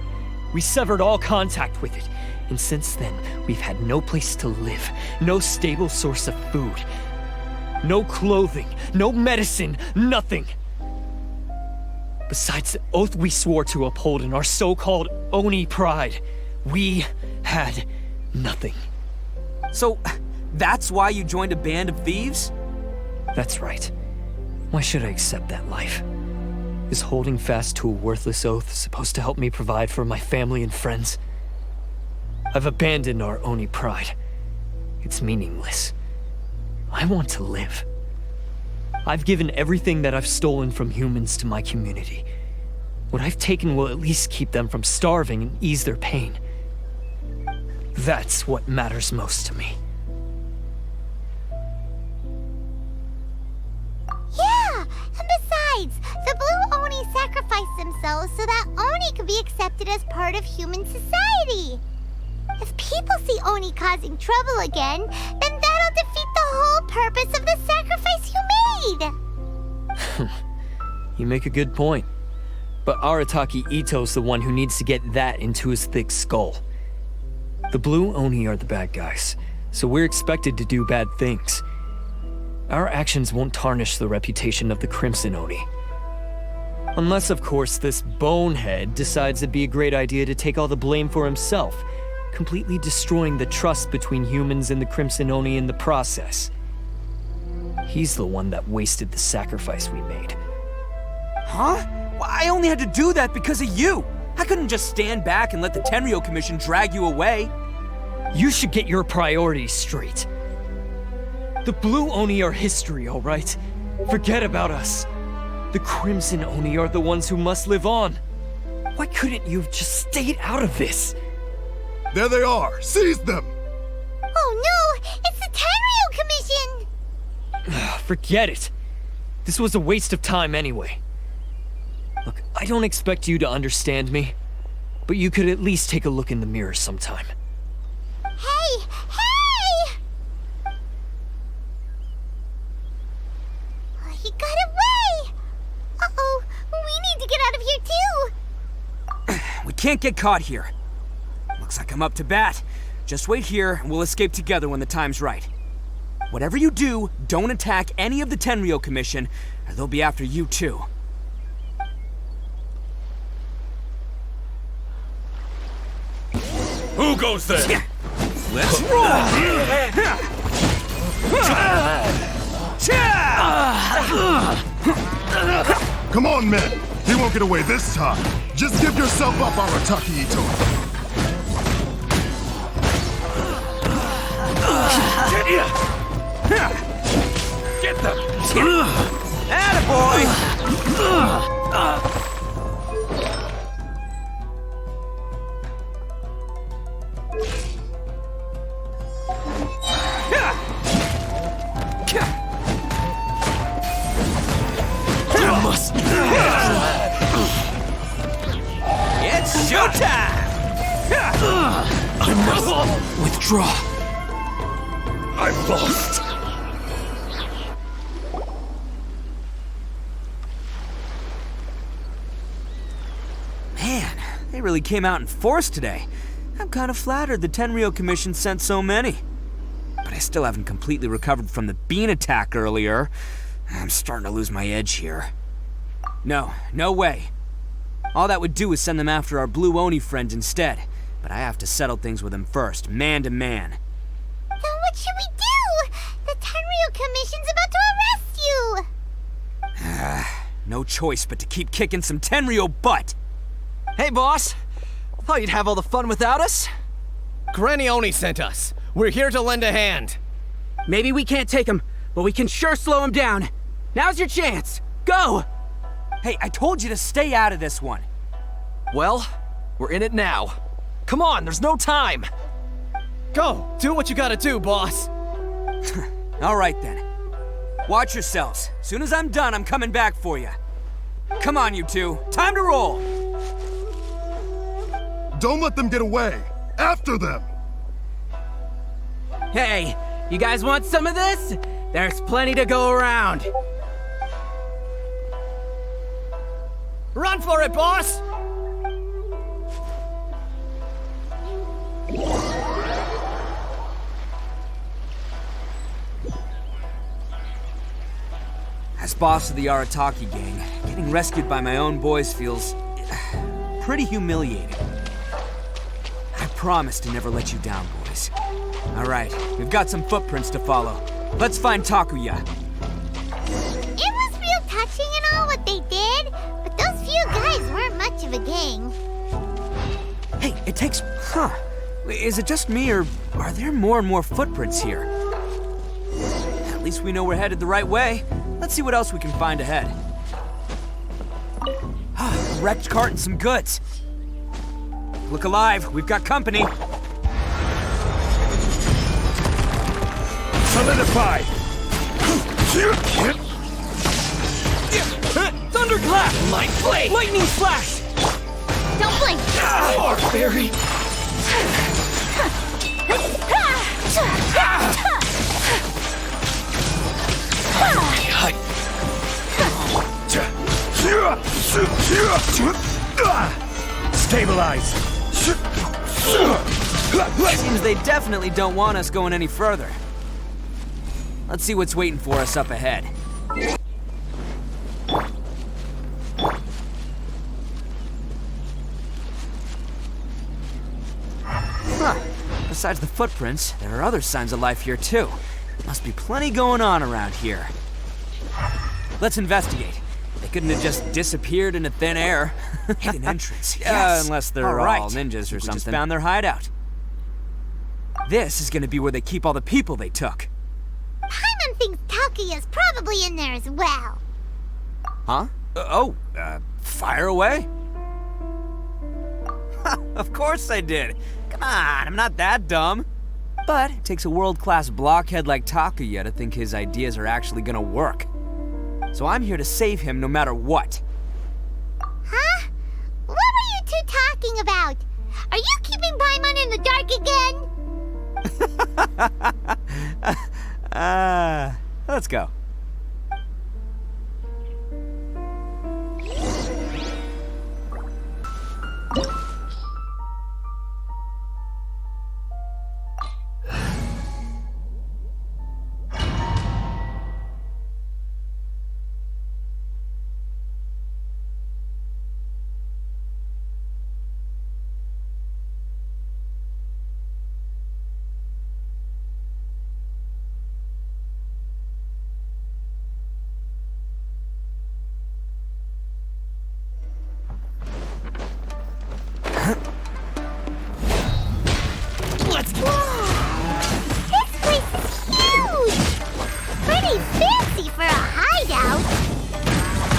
We severed all contact with it. And since then, we've had no place to live, no stable source of food, no clothing, no medicine, nothing. Besides the oath we swore to uphold in our so-called Oni pride, we had nothing. So, that's why you joined a band of thieves? That's right. Why should I accept that life? Is holding fast to a worthless oath supposed to help me provide for my family and friends? I've abandoned our Oni pride. It's meaningless. I want to live. I've given everything that I've stolen from humans to my community. What I've taken will at least keep them from starving and ease their pain. That's what matters most to me. Yeah, and besides, the Blue Oni sacrificed themselves so that Oni could be accepted as part of human society. If people see Oni causing trouble again, then that'll defeat the whole purpose of the sacrifice you made. You make a good point. But Arataki Itto's the one who needs to get that into his thick skull. The Blue Oni are the bad guys, so we're expected to do bad things. Our actions won't tarnish the reputation of the Crimson Oni. Unless, of course, this bonehead decides it'd be a great idea to take all the blame for himself, completely destroying the trust between humans and the Crimson Oni in the process. He's the one that wasted the sacrifice we made. Huh? Well, I only had to do that because of you. I couldn't just stand back and let the Tenryo Commission drag you away. You should get your priorities straight. The Blue Oni are history, all right? Forget about us. The Crimson Oni are the ones who must live on. Why couldn't you have just stayed out of this? There they are! Seize them! Oh no! It's the Tenryo Commission! Forget it. This was a waste of time anyway. Look, I don't expect you to understand me, but you could at least take a look in the mirror sometime. Hey! Hey! Oh, he got away! Uh-oh, we need to get out of here too! We can't get caught here. Looks like I'm up to bat. Just wait here and we'll escape together when the time's right. Whatever you do, don't attack any of the Tenryo Commission, or they'll be after you too. Who goes there? Let's roll! Come on, men! He won't get away this time! Just give yourself up, Arataki Itto! Get them! Attaboy! It's showtime! I must withdraw. I've lost. Man, they really came out in force today. I'm kind of flattered the Tenryo Commission sent so many. But I still haven't completely recovered from the bean attack earlier. I'm starting to lose my edge here. No way. All that would do is send them after our Blue Oni friend instead. But I have to settle things with him first, man to man. Then what should we do? The Tenryo Commission's about to arrest you! No choice but to keep kicking some Tenryo butt! Hey, boss. Thought you'd have all the fun without us? Granny Oni sent us. We're here to lend a hand. Maybe we can't take him, but we can sure slow him down. Now's your chance. Go! Hey, I told you to stay out of this one. Well, we're in it now. Come on, there's no time. Go, do what you gotta do, boss. All right then. Watch yourselves. Soon as I'm done, I'm coming back for you. Come on, you two. Time to roll. Don't let them get away! After them! Hey, you guys want some of this? There's plenty to go around. Run for it, boss! As boss of the Arataki gang, getting rescued by my own boys feels pretty humiliating. I promise to never let you down, boys. All right, we've got some footprints to follow. Let's find Takuya. It was real touching and all what they did, but those few guys weren't much of a gang. Hey, it takes... Is it just me, or are there more and more footprints here? At least we know we're headed the right way. Let's see what else we can find ahead. wrecked cart and some goods. Look alive, we've got company. Solidify! Thunderclap! Light blade! Lightning flash! Don't blink! Barberry! Stabilize! Seems they definitely don't want us going any further. Let's see what's waiting for us up ahead. Huh. Besides the footprints, there are other signs of life here too. Must be plenty going on around here. Let's investigate. They couldn't have just disappeared into thin air. Hidden entrance, yes. Unless they're all ninjas or something. Just found their hideout. This is gonna be where they keep all the people they took. Paimon thinks Takuya's probably in there as well. Huh? Fire away? Of course I did. Come on, I'm not that dumb. But it takes a world-class blockhead like Takuya to think his ideas are actually gonna work. So I'm here to save him no matter what. Huh? What were you two talking about? Are you keeping Paimon in the dark again? Let's go.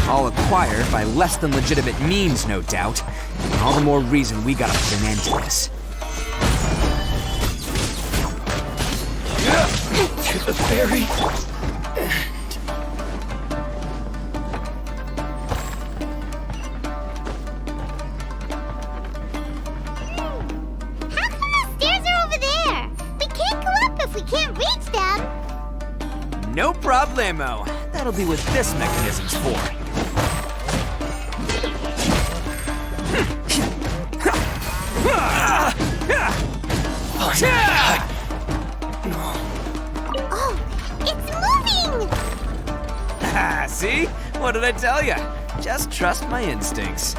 All acquired by less than legitimate means, no doubt. And all the more reason we gotta put an end to this. To the very How come the stairs are over there? We can't go up if we can't reach them. No problemo. That'll be what this mechanism's for. Oh, it's moving! See? What did I tell you? Just trust my instincts.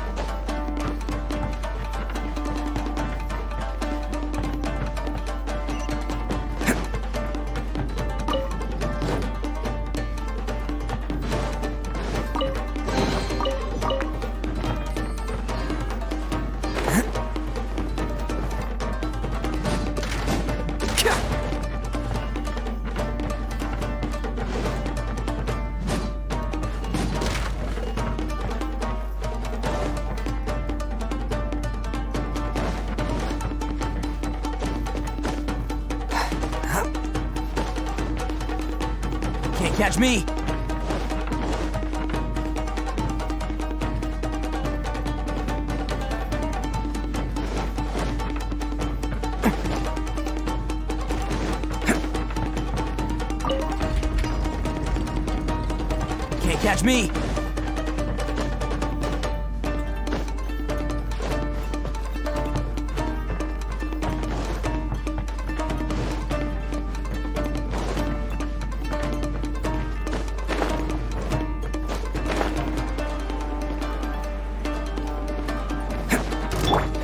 Can't catch me! Can't catch me!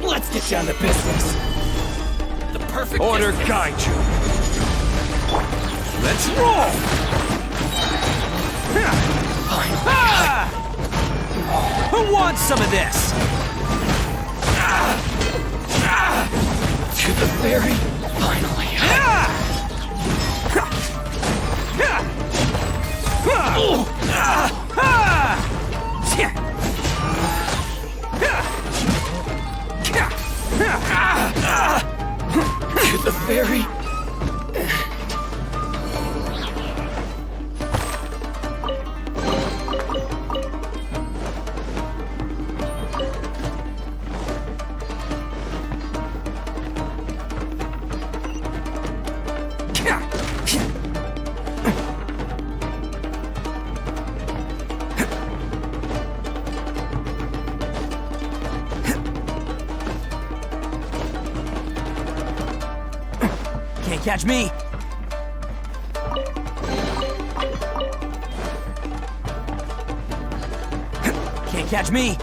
Let's get down to business. The perfect Order distance. guide you. Let's roll! Who wants some of this? To the very finally. the ferry. Can't catch me! Can't catch me!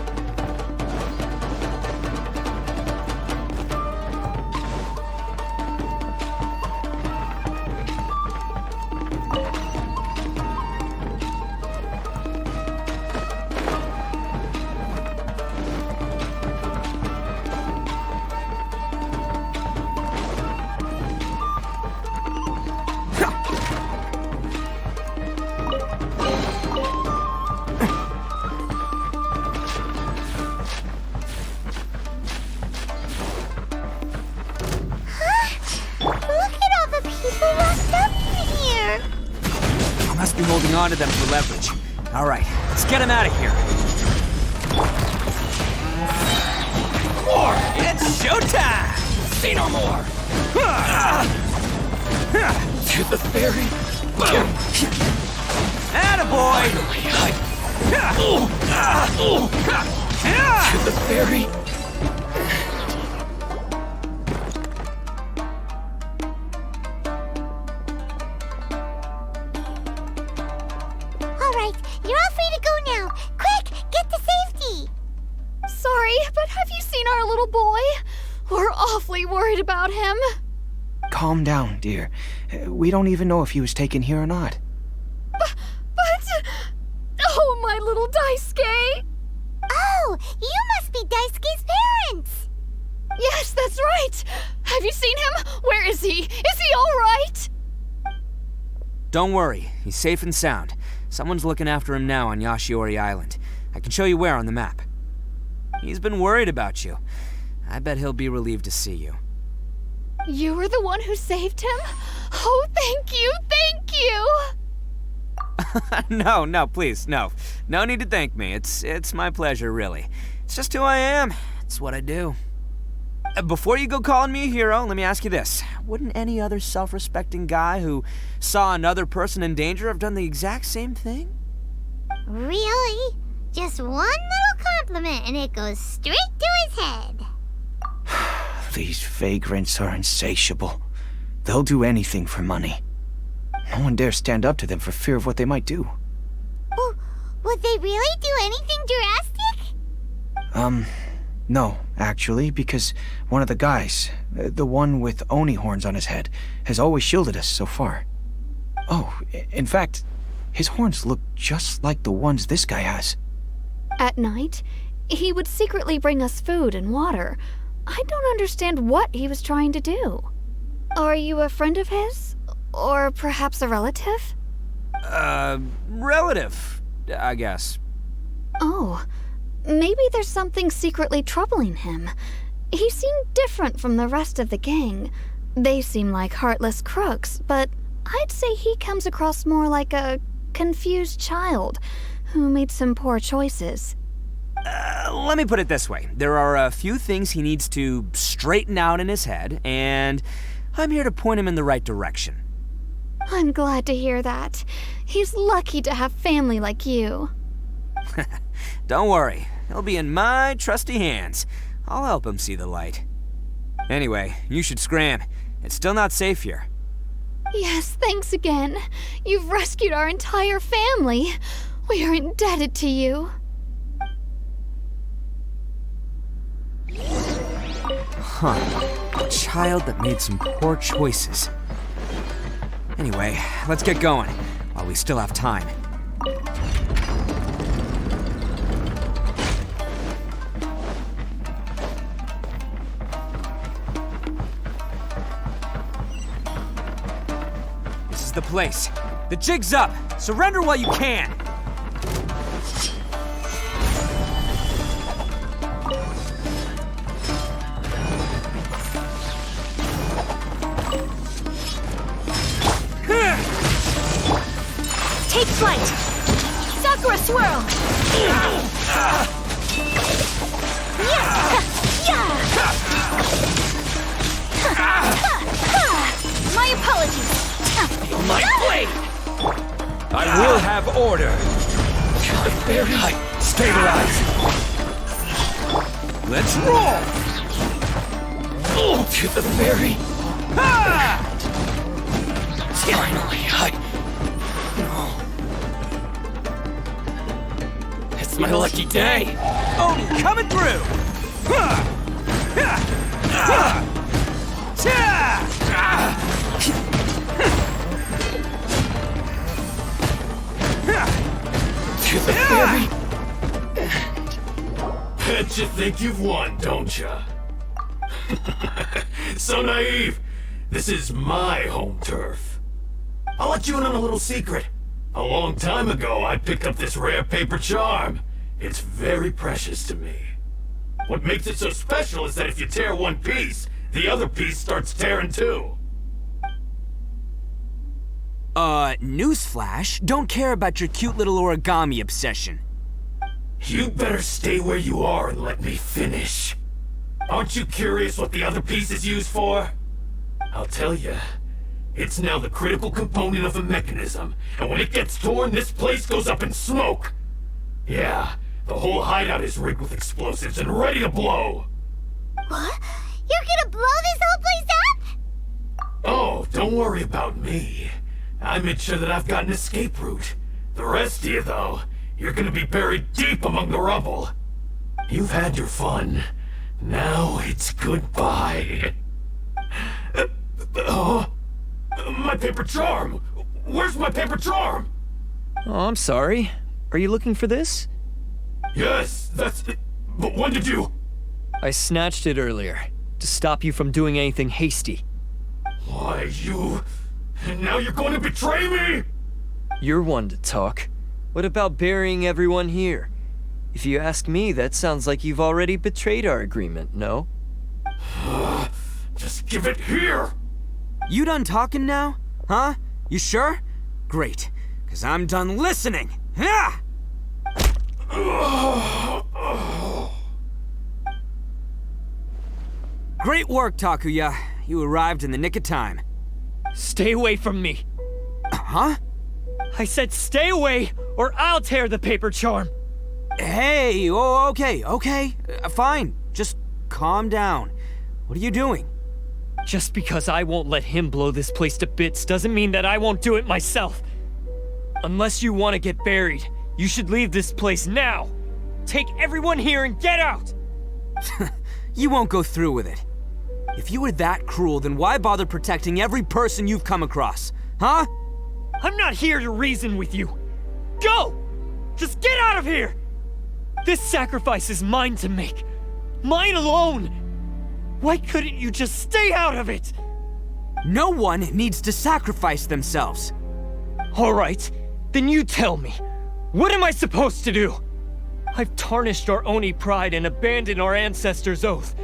Be holding on to them for leverage. All right, let's get him out of here. More! It's showtime! See no more! To the ferry. Boom! Attaboy! To the ferry. You're all free to go now. Quick, get to safety. Sorry, but have you seen our little boy? We're awfully worried about him. Calm down, dear. We don't even know if he was taken here or not. But... Oh, my little Daisuke! Oh, you must be Daisuke's parents! Yes, that's right! Have you seen him? Where is he? Is he all right? Don't worry, he's safe and sound. Someone's looking after him now on Yashiori Island. I can show you where on the map. He's been worried about you. I bet he'll be relieved to see you. You were the one who saved him? Oh, thank you, thank you! No, please, no. No need to thank me. It's my pleasure, really. It's just who I am. It's what I do. Before you go calling me a hero, let me ask you this. Wouldn't any other self-respecting guy who saw another person in danger have done the exact same thing? Really? Just one little compliment and it goes straight to his head. These vagrants are insatiable. They'll do anything for money. No one dares stand up to them for fear of what they might do. Well, would they really do anything drastic? No, actually, because one of the guys, the one with Oni horns on his head, has always shielded us so far. Oh, in fact, his horns look just like the ones this guy has. At night, he would secretly bring us food and water. I don't understand what he was trying to do. Are you a friend of his? Or perhaps a relative? Relative, I guess. Oh, maybe there's something secretly troubling him. He seemed different from the rest of the gang. They seem like heartless crooks, but I'd say he comes across more like a confused child who made some poor choices. Let me put it this way. There are a few things he needs to straighten out in his head, and I'm here to point him in the right direction. I'm glad to hear that. He's lucky to have family like you. Don't worry. He'll be in my trusty hands. I'll help him see the light. Anyway, you should scram. It's still not safe here. Yes, thanks again. You've rescued our entire family. We are indebted to you. Huh. A child that made some poor choices. Anyway, let's get going, while we still have time. This is the place. The jig's up! Surrender while you can! Take flight! Sakura Swirl! My apologies! My blade! I will have order! Very stabilize! Let's roll! To the fairy! Ha! Finally, it's my lucky day! Oni coming through! To the fairy! Bet you think you've won, don't ya? So naive! This is my home turf. I'll let you in on a little secret. A long time ago, I picked up this rare paper charm. It's very precious to me. What makes it so special is that if you tear one piece, the other piece starts tearing too. Newsflash, don't care about your cute little origami obsession. You better stay where you are and let me finish. Aren't you curious what the other piece is used for? I'll tell you. It's now the critical component of a mechanism, and when it gets torn, this place goes up in smoke. Yeah, the whole hideout is rigged with explosives and ready to blow. What? You're gonna blow this whole place up? Oh, don't worry about me. I made sure that I've got an escape route. The rest of you, though, you're gonna be buried deep among the rubble. You've had your fun. Now it's goodbye. My paper charm! Where's my paper charm? Oh, I'm sorry. Are you looking for this? Yes, that's it. But when did you... I snatched it earlier, to stop you from doing anything hasty. Why, you... And now you're going to betray me? You're one to talk. What about burying everyone here? If you ask me, that sounds like you've already betrayed our agreement, no? Just give it here! You done talking now? Huh? You sure? Great, because I'm done listening! Ha! Great work, Takuya. You arrived in the nick of time. Stay away from me! Huh? I said stay away, or I'll tear the paper charm! Hey, okay. Fine. Just calm down. What are you doing? Just because I won't let him blow this place to bits doesn't mean that I won't do it myself. Unless you want to get buried, you should leave this place now. Take everyone here and get out! You won't go through with it. If you were that cruel, then why bother protecting every person you've come across? Huh? I'm not here to reason with you. Go! Just get out of here! This sacrifice is mine to make. Mine alone! Why couldn't you just stay out of it? No one needs to sacrifice themselves. All right, then you tell me. What am I supposed to do? I've tarnished our Oni pride and abandoned our ancestors' oath.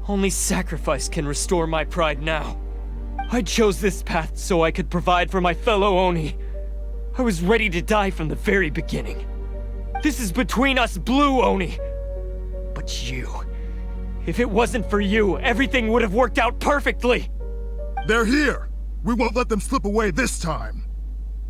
Only sacrifice can restore my pride now. I chose this path so I could provide for my fellow Oni. I was ready to die from the very beginning. This is between us Blue Oni. But you... If it wasn't for you, everything would have worked out perfectly! They're here! We won't let them slip away this time!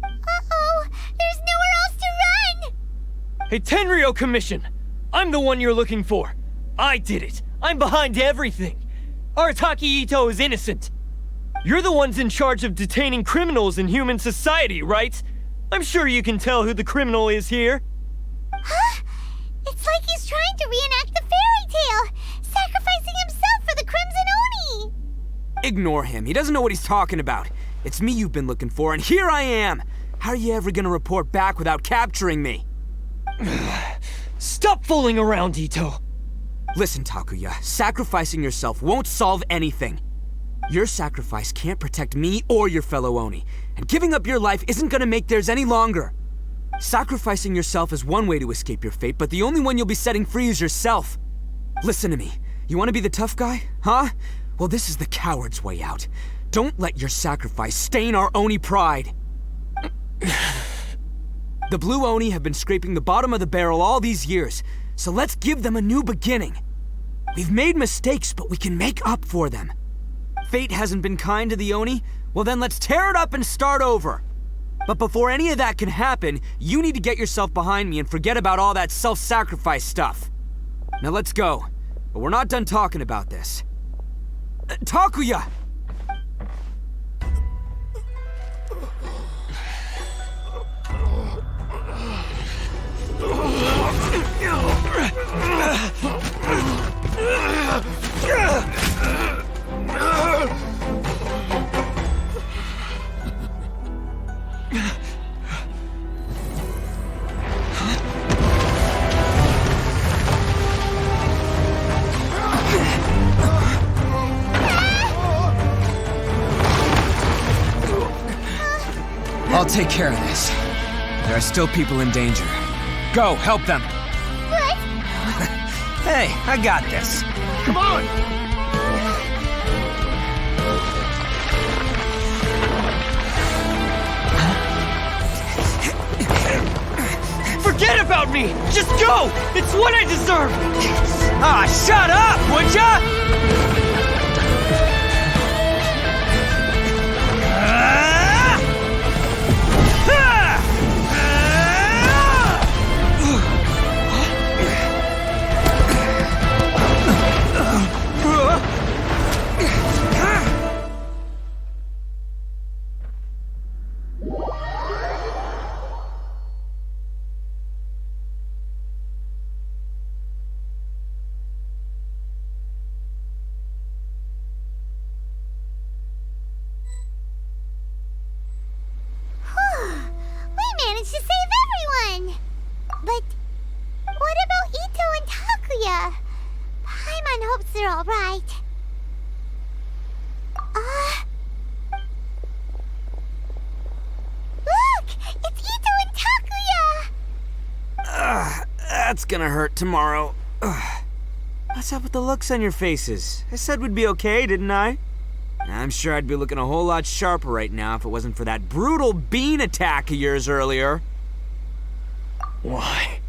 Uh-oh! There's nowhere else to run! Hey, Tenryo Commission! I'm the one you're looking for. I did it. I'm behind everything. Arataki Itto is innocent. You're the ones in charge of detaining criminals in human society, right? I'm sure you can tell who the criminal is here. Huh? It's like he's trying to reenact the fairy tale, sacrificing himself for the Crimson Oni! Ignore him. He doesn't know what he's talking about. It's me you've been looking for, and here I am! How are you ever gonna report back without capturing me? Stop fooling around, Itto! Listen, Takuya, sacrificing yourself won't solve anything. Your sacrifice can't protect me or your fellow Oni, and giving up your life isn't gonna make theirs any longer. Sacrificing yourself is one way to escape your fate, but the only one you'll be setting free is yourself. Listen to me. You want to be the tough guy? Huh? Well, this is the coward's way out. Don't let your sacrifice stain our Oni pride. The Blue Oni have been scraping the bottom of the barrel all these years, so let's give them a new beginning. We've made mistakes, but we can make up for them. Fate hasn't been kind to the Oni? Well then let's tear it up and start over. But before any of that can happen, you need to get yourself behind me and forget about all that self-sacrifice stuff. Now let's go. But we're not done talking about this. Takuya! I'll take care of this. There are still people in danger. Go, help them. What? Hey, I got this. Come on! Forget about me! Just go! It's what I deserve! Ah, shut up, would ya? We managed to save everyone! But what about Itto and Takuya? Paimon hopes they're alright. Look! It's Itto and Takuya! That's gonna hurt tomorrow. What's up with the looks on your faces? I said we'd be okay, didn't I? I'm sure I'd be looking a whole lot sharper right now if it wasn't for that brutal bean attack of yours earlier. Why?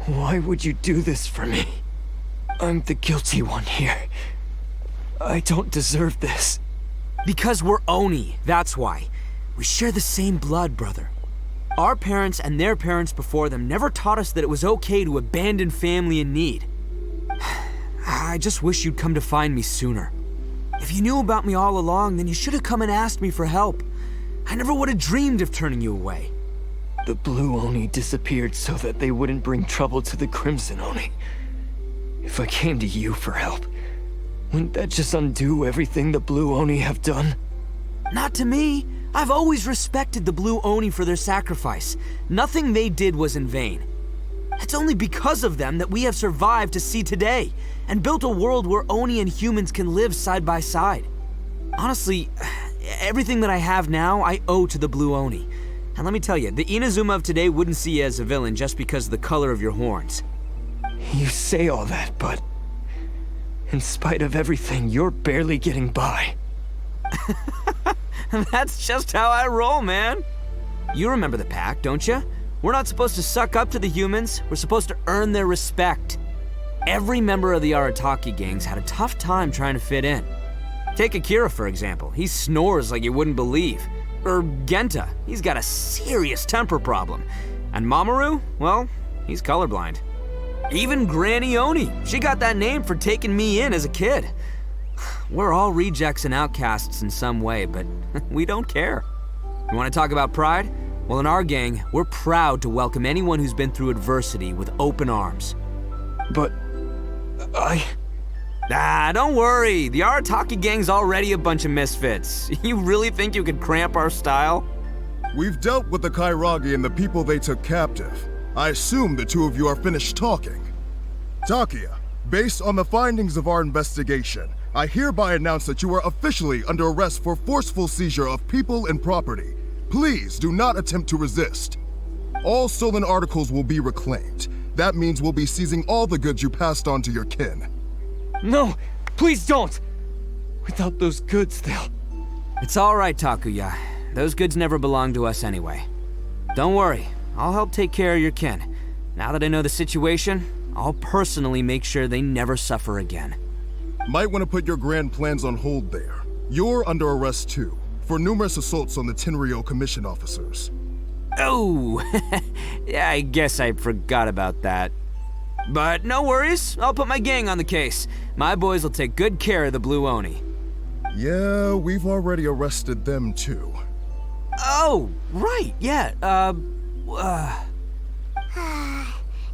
Why would you do this for me? I'm the guilty one here. I don't deserve this. Because we're Oni, that's why. We share the same blood, brother. Our parents and their parents before them never taught us that it was okay to abandon family in need. I just wish you'd come to find me sooner. If you knew about me all along, then you should have come and asked me for help. I never would have dreamed of turning you away. The Blue Oni disappeared so that they wouldn't bring trouble to the Crimson Oni. If I came to you for help, wouldn't that just undo everything the Blue Oni have done? Not to me. I've always respected the Blue Oni for their sacrifice. Nothing they did was in vain. It's only because of them that we have survived to see today, and built a world where Oni and humans can live side by side. Honestly, everything that I have now, I owe to the Blue Oni. And let me tell you, the Inazuma of today wouldn't see you as a villain just because of the color of your horns. You say all that, but in spite of everything, you're barely getting by. That's just how I roll, man. You remember the pact, don't you? We're not supposed to suck up to the humans. We're supposed to earn their respect. Every member of the Arataki gangs had a tough time trying to fit in. Take Akira, for example. He snores like you wouldn't believe. Or Genta. He's got a serious temper problem. And Mamoru, well, he's colorblind. Even Granny Oni. She got that name for taking me in as a kid. We're all rejects and outcasts in some way, but we don't care. You want to talk about pride? Well, in our gang, we're proud to welcome anyone who's been through adversity with open arms. But don't worry. The Arataki gang's already a bunch of misfits. You really think you could cramp our style? We've dealt with the Kairagi and the people they took captive. I assume the two of you are finished talking. Takuya, based on the findings of our investigation, I hereby announce that you are officially under arrest for forceful seizure of people and property. Please do not attempt to resist. All stolen articles will be reclaimed. That means we'll be seizing all the goods you passed on to your kin. No, please don't! Without those goods, they'll... It's all right, Takuya. Those goods never belonged to us anyway. Don't worry. I'll help take care of your kin. Now that I know the situation, I'll personally make sure they never suffer again. Might want to put your grand plans on hold there. You're under arrest too, for numerous assaults on the Tenryou Commission officers. Oh, yeah, I guess I forgot about that. But no worries, I'll put my gang on the case. My boys will take good care of the Blue Oni. Yeah, we've already arrested them too. Oh, right, yeah,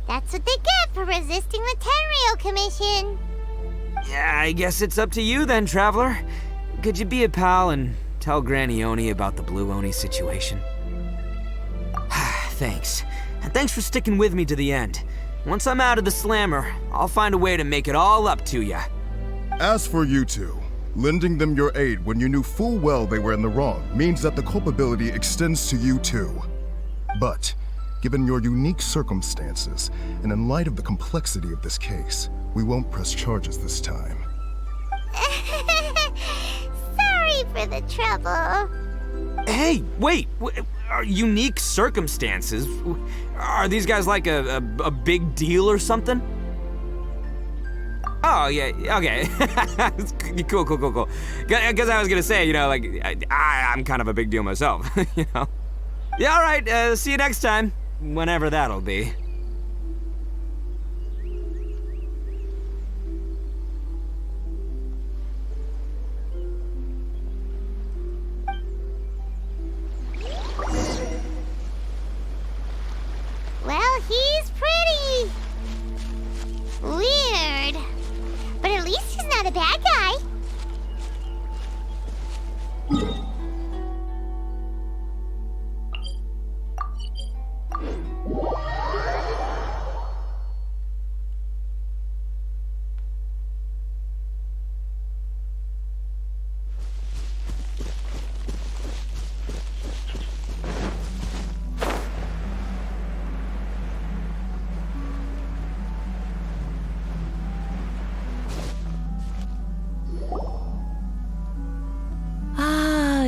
That's what they get for resisting the Tenryou Commission. Yeah, I guess it's up to you then, Traveler. Could you be a pal and tell Granny Oni about the Blue Oni situation? Thanks. And thanks for sticking with me to the end. Once I'm out of the slammer, I'll find a way to make it all up to ya. As for you two, lending them your aid when you knew full well they were in the wrong means that the culpability extends to you too. But, given your unique circumstances, and in light of the complexity of this case, we won't press charges this time. Sorry for the trouble. Hey, wait! Are unique circumstances? Are these guys like a big deal or something? Oh, yeah, okay. Cool. Because I was gonna say, you know, like, I'm kind of a big deal myself, you know? Yeah, all right, see you next time. Whenever that'll be. Well, he's pretty weird. But at least he's not a bad guy.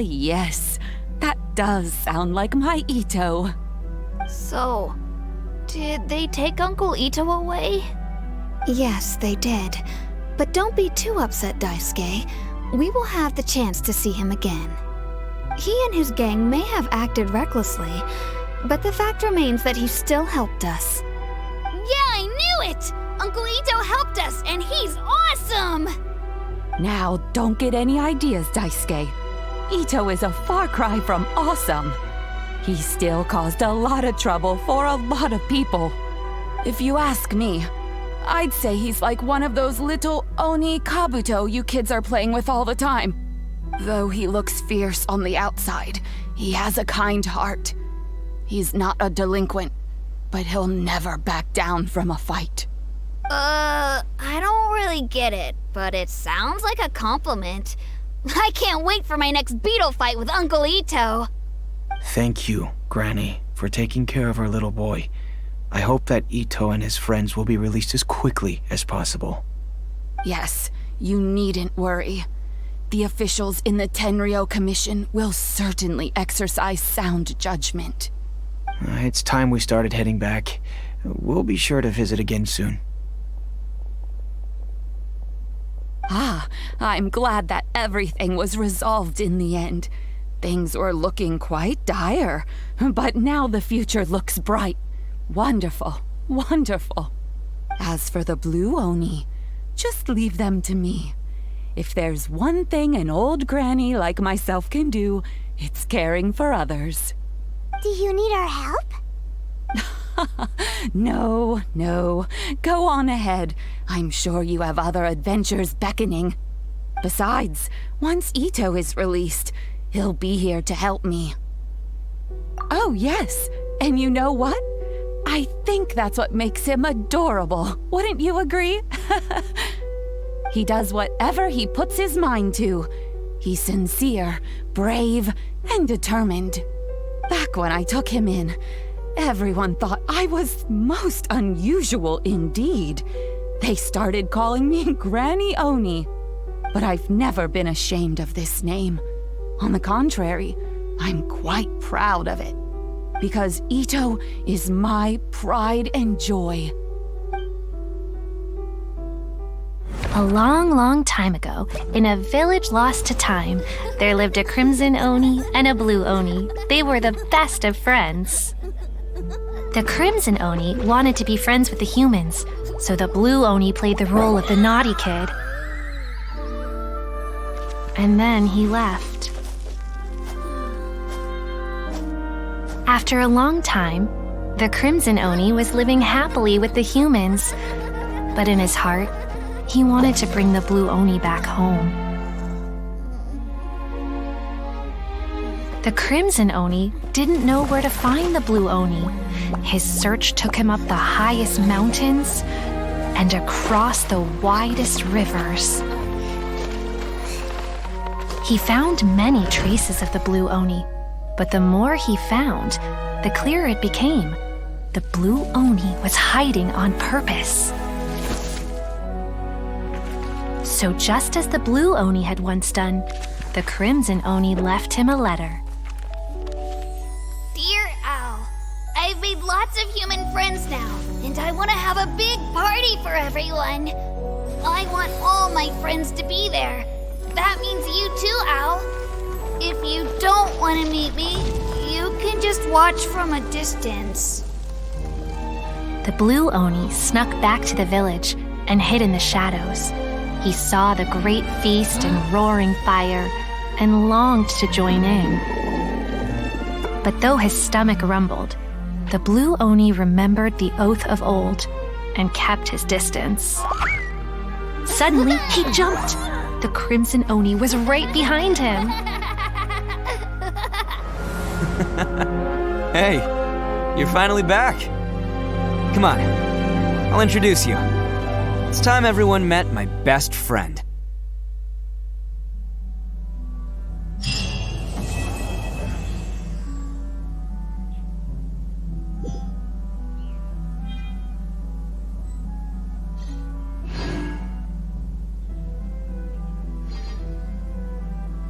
Yes, that does sound like my Itto. So, did they take Uncle Itto away? Yes, they did. But don't be too upset, Daisuke. We will have the chance to see him again. He and his gang may have acted recklessly, but the fact remains that he still helped us. Yeah, I knew it! Uncle Itto helped us, and he's awesome! Now, don't get any ideas, Daisuke. Itto is a far cry from awesome. He still caused a lot of trouble for a lot of people. If you ask me, I'd say he's like one of those little Oni Kabuto you kids are playing with all the time. Though he looks fierce on the outside, he has a kind heart. He's not a delinquent, but he'll never back down from a fight. I don't really get it, but it sounds like a compliment. I can't wait for my next beetle fight with Uncle Itto. Thank you, Granny, for taking care of our little boy. I hope that Itto and his friends will be released as quickly as possible. Yes, you needn't worry. The officials in the Tenryou Commission will certainly exercise sound judgment. It's time we started heading back. We'll be sure to visit again soon. Ah, I'm glad that everything was resolved in the end. Things were looking quite dire, but now the future looks bright. Wonderful, wonderful. As for the Blue Oni, just leave them to me. If there's one thing an old granny like myself can do, it's caring for others. Do you need our help? No. Go on ahead. I'm sure you have other adventures beckoning. Besides, once Itto is released, he'll be here to help me. Oh, yes. And you know what? I think that's what makes him adorable. Wouldn't you agree? He does whatever he puts his mind to. He's sincere, brave, and determined. Back when I took him in, everyone thought I was most unusual indeed. They started calling me Granny Oni. But I've never been ashamed of this name. On the contrary, I'm quite proud of it. because Itto is my pride and joy. A long, long time ago, in a village lost to time, there lived a crimson Oni and a blue Oni. They were the best of friends. The crimson Oni wanted to be friends with the humans, so the blue Oni played the role of the naughty kid. And then he left. After a long time, the crimson Oni was living happily with the humans, but in his heart, he wanted to bring the blue Oni back home. The crimson Oni didn't know where to find the blue Oni. His search took him up the highest mountains and across the widest rivers. He found many traces of the blue Oni, but the more he found, the clearer it became. The blue Oni was hiding on purpose. So just as the blue Oni had once done, the crimson Oni left him a letter. Dear Owl, I've made lots of human friends now, and I want to have a big party for everyone. I want all my friends to be there. That means you too, Owl. If you don't want to meet me, you can just watch from a distance. The blue Oni snuck back to the village and hid in the shadows. He saw the great feast and roaring fire and longed to join in. But though his stomach rumbled, the blue Oni remembered the oath of old and kept his distance. Suddenly, he jumped. The crimson Oni was right behind him. Hey, you're finally back. Come on, I'll introduce you. It's time everyone met my best friend.